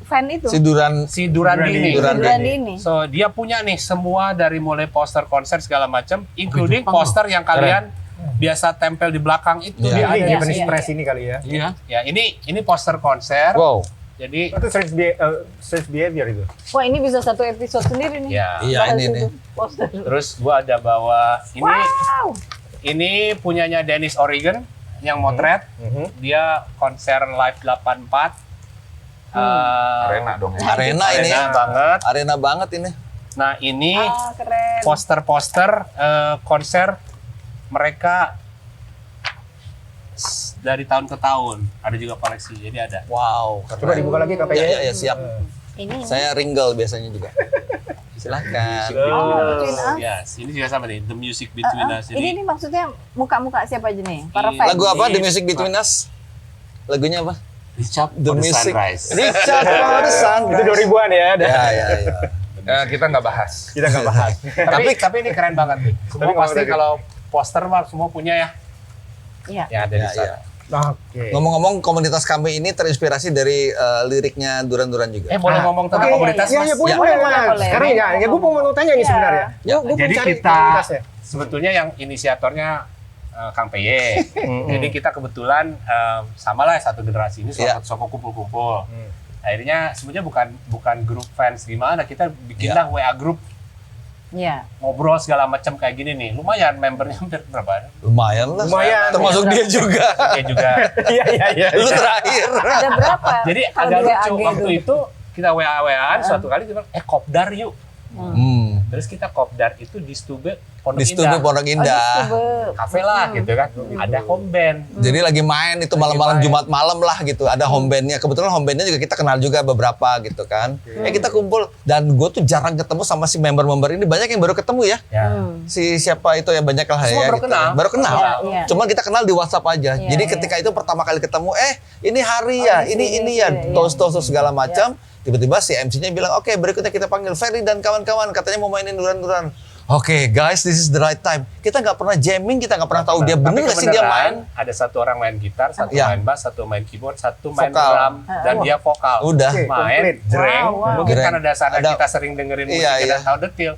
fan itu. Si Duran si Durandi ini. Durandi. Durandi ini. So dia punya nih semua dari mulai poster konser segala macam, including poster yang kalian biasa tempel di belakang itu Iya. dia Ini ada. Japanese iya, Press ini kali ya. Iya, ya ini poster konser. Wow. Jadi Itu strange behavior itu. Wah, ini bisa satu episode sendiri nih. ya. Iya, Bahas ini itu, nih. Poster. Terus gua ada bawa ini. Wow. Ini punyanya Dennis Oregon yang motret. Dia konser live 84. Arena dong ya. Arena ini. Arena banget. Arena banget ini. Nah, ini Ah, keren. poster-poster konser mereka dari tahun ke tahun ada juga koleksi, jadi ada. Wow. Coba dibuka lagi KPI. Ya, siap. Ini Saya ringle biasanya juga. Silakan. Between Us. Yes, ini juga sama nih, The Music Between Us. Ini maksudnya muka-muka siapa aja nih? Para Ini- fans. Lagu apa? The Music Between Us? Lagunya apa? Richard The for the Music. Sunrise. Richard for the Sunrise. Itu 2000-an ya. Ya. Kita nggak bahas. Kita nggak bahas. Tapi ini keren banget nih. Semua Tapi pasti ngomong kalau poster mah semua punya ya. Iya. Ya ada di Ya, sana. ya. Oke. Ngomong-ngomong, komunitas kami ini terinspirasi dari liriknya Duran-Duran juga. Boleh ngomong tentang Oke, komunitas ya, Mas? ya, boleh, Ya. boleh. Boleh, boleh. Sekarang ya gue mau tanya nih Iya. sebenarnya. Ya. Gua Jadi mencari kita komunitasnya. sebetulnya yang inisiatornya Kang PY. Mm-mm. Jadi kita kebetulan sama lah satu generasi ini Iya. suka kumpul-kumpul. Akhirnya sebenarnya bukan grup fans gimana, kita bikinlah WA grup Iya. ngobrol segala macam kayak gini nih. Lumayan membernya hampir berapa? Lumayan lah. Lumayan. Termasuk dia juga. Kayak juga. Iya, iya, iya. Lu terakhir. Ada berapa? Jadi Kalau agak di lucu WAG waktu tuh? itu kita WA-WAan suatu kali kita bilang, kopdar yuk. Terus kita kopdar itu di Stube Pondok Di Stube Indah. Pondok Oh, di Indah. Stube. Kafe lah gitu kan. Ada home band. Jadi lagi main itu malam-malam main. Jumat malam lah gitu. Ada home bandnya. Kebetulan home bandnya juga kita kenal juga beberapa gitu kan. Kita kumpul dan gue tuh jarang ketemu sama si member-member ini. Banyak yang baru ketemu ya. Ya. Si siapa itu ya banyak lah Semua ya. baru gitu. kenal. Baru kenal. Iya, iya. Cuman kita kenal di WhatsApp aja. Iya, Jadi iya. ketika itu pertama kali ketemu, ini hari ya, di sini, ini ya, iya. tos-tos segala macam. Tiba-tiba si MC-nya bilang, oke berikutnya kita panggil Ferry dan kawan-kawan. Katanya mau mainin duran-duran. Oke guys, this is the right time. Kita nggak pernah jamming, kita nggak pernah tahu dia bener Tapi nggak sih dia kebenaran, main. ada satu orang main gitar, satu Ya. main bass, satu main keyboard, satu main Vokal. drum, dan dia vokal. Udah. Oke, Main, komplit. jreng, Wow, wow. mungkin Jreng. karena dasarnya Ada- kita sering dengerin musik Iya, dan iya. tahu detail.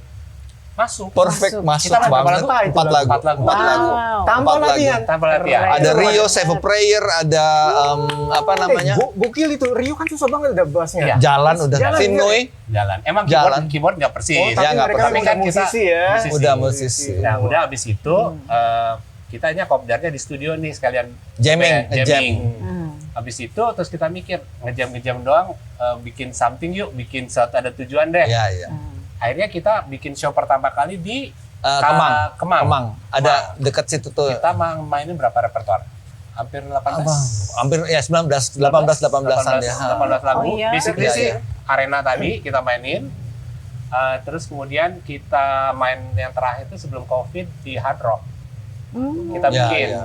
Masuk. Perfect masuk Kita main berapa banget. lagu? Empat lagu. Empat lagu. Empat lagu. Wow. Tanpa Empat lagu. latihan. Tanpa latihan. Ada Rio, Save a Prayer, ada apa namanya? Gokil itu. Rio kan susah banget ada bassnya. Iya. Jalan udah. Jalan, Finnoy Jalan. Emang Jalan. keyboard nggak persis. Oh, Ya, tapi nggak mereka pernah. udah Kan kita musisi ya. musisi. udah musisi. Nah, udah abis itu kita hanya kopdarnya di studio nih sekalian Jamming, band, ngejam. jamming. Hmm. Habis itu terus kita mikir ngejam-ngejam doang, bikin something yuk, bikin saat ada tujuan deh. Iya, iya. Akhirnya kita bikin show pertama kali di Kemang. Kemang. Ada dekat situ tuh. Kita mainin berapa repertoire? Hampir 18. Hampir ya 19, 18-an ya. 18 lagu. Oh, iya. Basically Iya, sih iya. arena tadi kita mainin. Terus kemudian kita main yang terakhir itu sebelum Covid di Hard Rock. Kita Ya, bikin ya.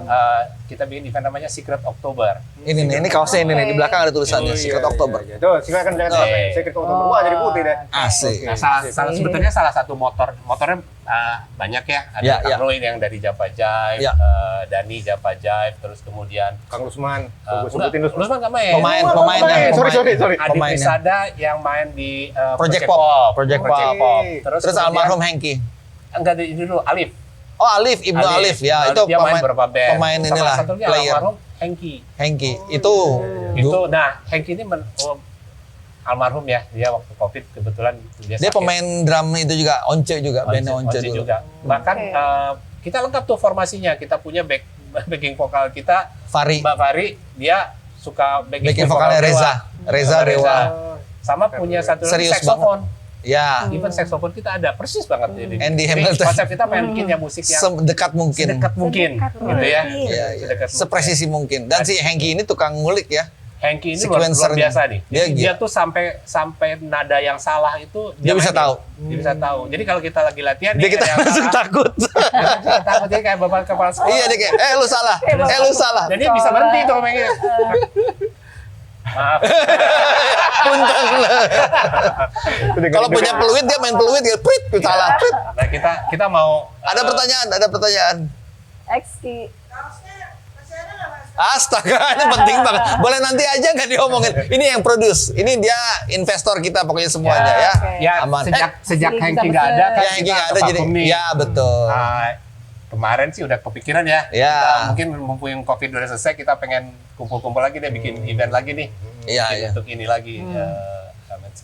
kita bikin event namanya Secret October. Ini nih, ini kaosnya ini nih di belakang ada tulisannya Secret Oktober. Tuh, silakan lihat. Oke. Secret Oktober. Wah, jadi putih deh. Asik. Nah, sebetulnya salah satu motornya banyak ya. Ada Ya, Kang ya. Roy yang dari Java Jive, Ya. Dani Java Jive, terus kemudian Kang Lusman. Gue enggak, sebutin Lusman. Lusman nggak main. Pemainnya. Sorry. Adi pemainnya. Prisada yang main di Project Pop. Project Project Pop. Pop. Terus kemudian- almarhum Hengki. enggak di dulu Alif. Oh, Alif, Ibnu Alif ya, itu dia main beberapa band. pemain Sama inilah, satu lagi player. almarhum Hengki. Hengki. Itu Nah Hengki ini almarhum ya, dia waktu Covid kebetulan dia sakit. pemain drum itu juga, Once juga, bandnya Once dulu. juga. Bahkan kita lengkap tuh formasinya. Kita punya backing vokal kita, Fari, Mbak Fari, dia suka backing vokalnya Reza. Reza Dewa. Sama punya satu lagi Serius saxophone. Ya, Even saxophone kita ada persis banget. Jadi Andy jadi Hamilton. konsep kita pengen bikin ya musik yang sedekat mungkin. sedekat mungkin, gitu ya. Iya, iya. Sedekat mungkin. Sepresisi mungkin. Dan si Hengki ini tukang ngulik ya. Hengki ini luar Sequencernya. biasa nih. Dia Jadi dia tuh sampai nada yang salah itu Dia bisa mainin. tahu. Dia bisa tahu. Jadi kalau kita lagi latihan Dia nih, kita ada yang langsung salah, takut. kita takut jadi kayak bapak kepala sekolah. Iya dia kayak, lu salah, lu salah. Dan dia bisa berhenti tuh ngomongnya. Maaf. Punten. Kalau punya peluit dia main peluit dia prit, salah. Prit. Nah kita mau Ada pertanyaan. Exki. Kaosnya masih ada nggak Mas? Astaga, ini penting banget. Boleh nanti aja nggak diomongin. Ini yang produce. Ini dia investor kita pokoknya semuanya ya. ya Aman. sejak Jadi Hengki bisa nggak ada kan Ya Hengki nggak ada jadi. vakum nih. Ya betul. Kemarin sih udah kepikiran ya. Ya. Kita mungkin mumpung yang Covid udah selesai, kita pengen kumpul-kumpul lagi deh, bikin event lagi nih. Iya, Bikin iya. untuk ini lagi.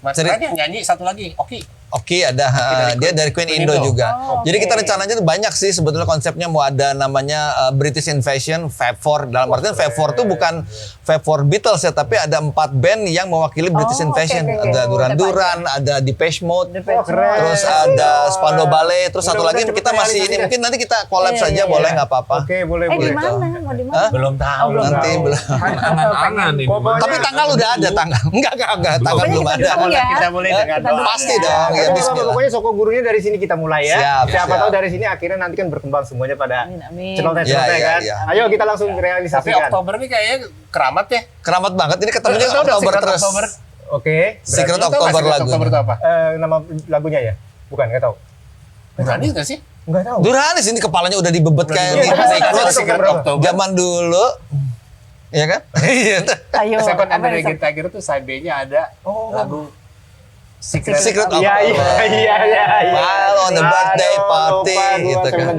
Mas Ceri- yang nyanyi satu lagi, Oki. Oki ada, dia dari Queen Indo juga. Jadi kita rencananya tuh banyak sih sebetulnya konsepnya mau ada namanya British Invasion, Fab Four. Dalam artian Fab Four tuh bukan Fab Four Beatles ya, tapi ada 4 band yang mewakili British Invasion. Ada Duran Duran, ada Depeche Mode, terus ada Spandau Ballet, terus satu lagi kita masih ini mungkin nanti kita collab saja boleh nggak apa-apa. Oke, boleh. Di mana? Mau di mana? Belum tahu. Nanti belum. Angan-angan ini. Tapi tanggal udah ada tanggal. Enggak, tanggal belum ada. Kita boleh dengar dong. Pasti dong. Ya, bismillah. Pokoknya Soko Gurunya dari sini kita mulai ya. Siap, Siapa siap. tahu dari sini akhirnya nanti kan berkembang semuanya pada Amin. celoteh-celoteh Ya, kan. ya. Ayo kita langsung Tapi realisasikan. Oktober ini kayaknya keramat ya. Keramat banget ini ketemunya Tahu dong, Oktober Secret terus. Oktober. Oke. Secret Tahu nggak Oktober Secret lagu. Oktober itu apa? Nama lagunya ya? Bukan, nggak tahu. Berani nggak sih? Nggak tahu. Duranis ini kepalanya udah dibebet kayak Iya, Nick Nicole. Secret Oktober. Zaman dulu. Iya kan? Iya. Ayo. Seven apa Under nih, the Tiger itu side B-nya ada lagu Secret Secret Oktober. Oktober. While on the birthday party gitu kan.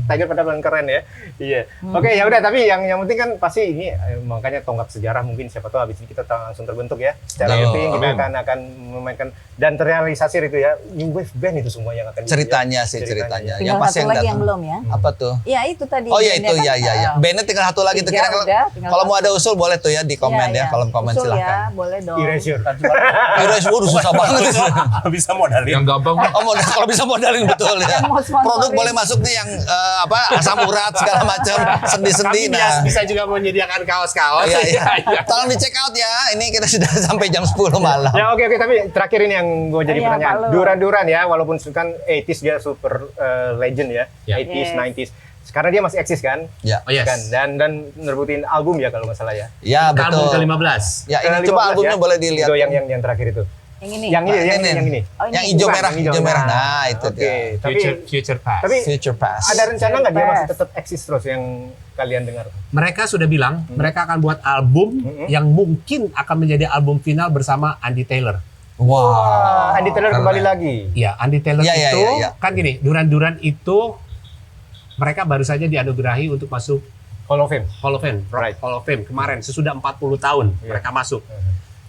Tiger pada bulan keren ya. Iya. Oke, ya udah, tapi yang penting kan pasti ini makanya tonggak sejarah mungkin siapa tahu habis ini kita langsung terbentuk ya. Secara Betul. rutin kita Amin. akan memainkan dan terrealisasi itu ya. New Wave Band itu semua yang akan Ceritanya sih ceritanya. Tinggal Yang pasti satu yang lagi yang datang. belum ya. Apa tuh? Ya itu tadi. Oh iya itu bandnya ya. kan, Bandnya tinggal satu lagi tuh Tiga kira-kira. udah, tinggal Kalau mau satu. ada usul boleh tuh ya di komen Iya, ya, kolom komen Usul silahkan. Ya, boleh dong. Erasure. Iris waduh susah banget. Bisa modalin. Yang gampang mah Oh, kalau bisa modalin betul ya. Yang mau sponsorin. Produk boleh masuk nih yang asam urat segala macam, sendi-sendi. Kami bisa juga menyediakan kaos-kaos. Iya. Tolong di check out ya. Ini kita sudah sampai jam 10 malam. Ya oke, tapi terakhir ini yang gue jadi Iya, pertanyaan. Pak Lu. Duran-Duran ya, walaupun kan 80s dia super legend ya. Ya. 80s, Yes. 90s. Sekarang dia masih eksis kan? Ya. Oh yes. Kan? Dan nerebutin album ya kalau nggak salah ya. Ya Album betul. ke-15. Ya ini Ke-15 coba albumnya ya. boleh dilihat. Itu yang terakhir itu. Yang ini. Yang ini, Nah, yang ini. Oh, ini. Yang hijau Bukan, merah, yang hijau hijau. merah. Nah, itu Oke, dia. tapi Future Past. tapi Future Past. ada rencana nggak dia Yes. masih tetap eksis terus yang kalian dengar? Mereka sudah bilang mereka akan buat album yang mungkin akan menjadi album final bersama Andy Taylor. Wow. Andy Taylor keren. kembali lagi. Ya, Andy Taylor Ya, ya, itu ya, ya. kan gini, Duran-Duran itu mereka baru saja dianugerahi untuk masuk Hall of Fame. Hall of Fame, Right. Hall of Fame kemarin sesudah 40 tahun Iya. mereka masuk.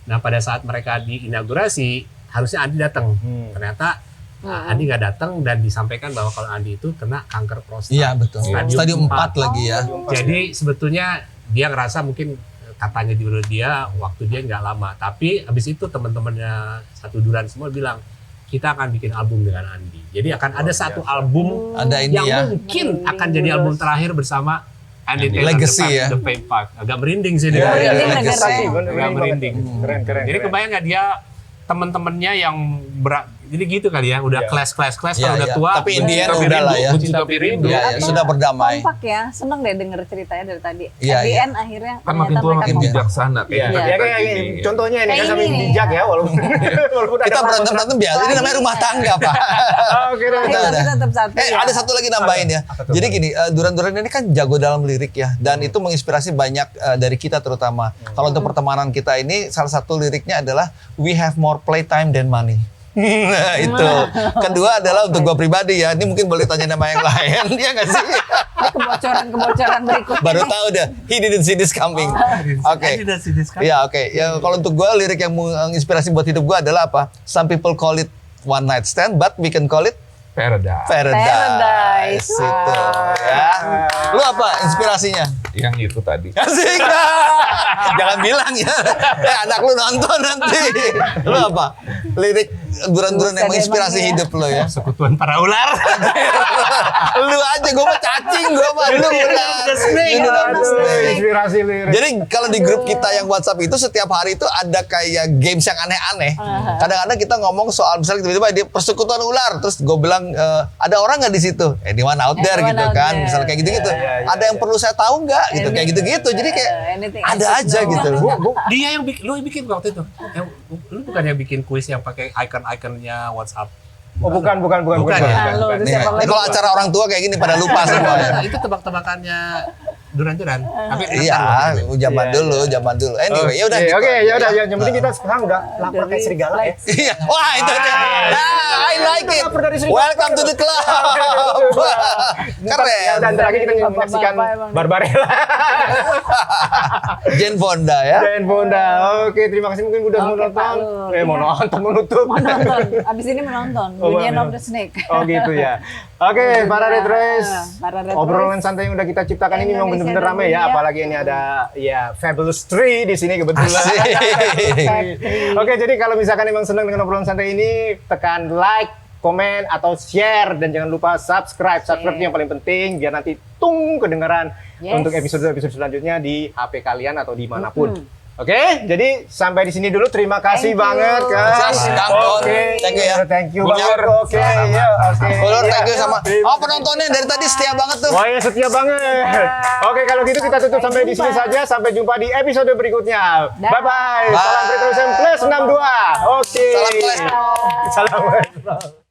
Nah, pada saat mereka diinaugurasi harusnya Andi datang. Ternyata Andi nggak datang dan disampaikan bahwa kalau Andi itu kena kanker prostat. Iya betul. Stadium 4 lagi ya. Jadi sebetulnya dia ngerasa mungkin katanya di dia waktu dia nggak lama. Tapi habis itu teman-temannya satu Duran semua bilang kita akan bikin album dengan Andi. Jadi akan ada satu album Ada ini yang ya. mungkin akan jadi album terakhir bersama Andy Taylor. Legacy The ya. The Fame Park. Agak merinding sih Iya, dengarnya. iya, Merinding iya. dengarnya. Agak merinding. Keren. Jadi kebayang nggak dia teman-temannya yang berat, jadi gitu kali ya, udah Iya. clash Iya, kalau udah iya. tua. Tapi in the end Tapi udah lah rindu, ya. Cinta tapi rindu. Iya, ya, sudah berdamai. Kompak ya, seneng deh denger ceritanya dari tadi. Iya, At the iya. end akhirnya kan makin tua ternyata makin mereka kompak. bijaksana Iya, kayak ya, kayak ini. ini. Contohnya ini kan Kayak kami ini. bijak ya walaupun ada Kita berantem biasa. Ini namanya rumah tangga, Pak. Oke, deh. Tapi Udah. tetap satu ya. Ada satu lagi nambahin ya. Jadi gini, Duran-Duran ini kan jago dalam lirik ya, dan itu menginspirasi banyak dari kita terutama. Kalau untuk pertemanan kita ini, salah satu liriknya adalah We have more playtime than money. Nah itu. Kedua adalah untuk gua pribadi ya. Ini mungkin boleh tanya nama yang lain, ya nggak sih? Ini kebocoran berikutnya. Baru nih. tahu deh. He didn't see this coming. Oke. Iya oke. Ya kalau untuk gua lirik yang menginspirasi buat hidup gua adalah apa? Some people call it one night stand, but we can call it Paradise. Paradise. Itu ya. Lu apa inspirasinya? Yang itu tadi. Asik. Jangan bilang ya. Anak lu nonton nanti. Lu apa? Lirik Duran-Duran yang menginspirasi Buset, hidup lo ya. Sekutuan para ular. Lu aja, gue mah cacing, gue mah lu ular. snake. Ini udah Aduh, snake. inspirasi lirik. Jadi kalau di grup kita yang WhatsApp itu setiap hari itu ada kayak games yang aneh-aneh. Kadang-kadang kita ngomong soal misalnya tiba-tiba di persekutuan ular, terus gue bilang ada orang nggak di situ? Anyone out there Anyone gitu out kan? there. Misalnya kayak gitu-gitu. Iya, Ada yang perlu saya tahu nggak? Gitu kayak gitu-gitu. Jadi kayak Anything ada I should aja know. gitu. Dia yang bikin, lu yang bikin waktu itu. Lu bukan yang bikin kuis yang pakai icon-iconnya WhatsApp. Oh bukan. Bukan ya? Nah, lu, itu Nih, siapa ini lagi? kalau acara orang tua kayak gini pada lupa semua ya. Itu tebak-tebakannya duran-duran. Tapi Iya, zaman dulu. Anyway, ya udah. Oke, gitu oke, aja ya udah. Yang penting kita sekarang udah lapar kayak serigala ya. Iya. Wah, itu dia. I like it. Lapar dari serigala. Welcome to the club. Ya Keren. dan terakhir kita menyaksikan Barbarella. Jane Fonda ya. Dan Fonda. Oke, terima kasih mungkin udah mau Oke, Pak nonton. Lur. Mau nonton menutup. Mau nonton. Abis ini menonton. Oh, Bunyian wow. of the Snake. Oh gitu ya. Oke, para Retroers. Para Retroers. Obrolan santai yang udah kita ciptakan ini memang Indonesia benar-benar ramai ya. dunia. Apalagi ini ada ya Fabulous 3 di sini kebetulan. Asik. Oke, jadi kalau misalkan emang senang dengan obrolan santai ini, tekan like, komen atau share dan jangan lupa subscribe. Subscribe itu yang paling penting biar nanti kedengeran Yes. untuk episode-episode selanjutnya di HP kalian atau dimanapun. Oke, jadi sampai di sini dulu. Terima kasih Thank you. banget kan. Sukses, Dangkon. Thank you ya. Thank you Bulur. banget. Oke, ya, oke. Ulur, thank you Ya. sama. Oh, penontonnya dari tadi setia banget tuh. Wah, ya setia banget. Oke, kalau gitu kita tutup sampai di sini saja. Sampai jumpa di episode berikutnya. Dah. Bye-bye. Bye. Salam Retrovision Plus 62. Oke. Salam kolesterol. Salam kolesterol.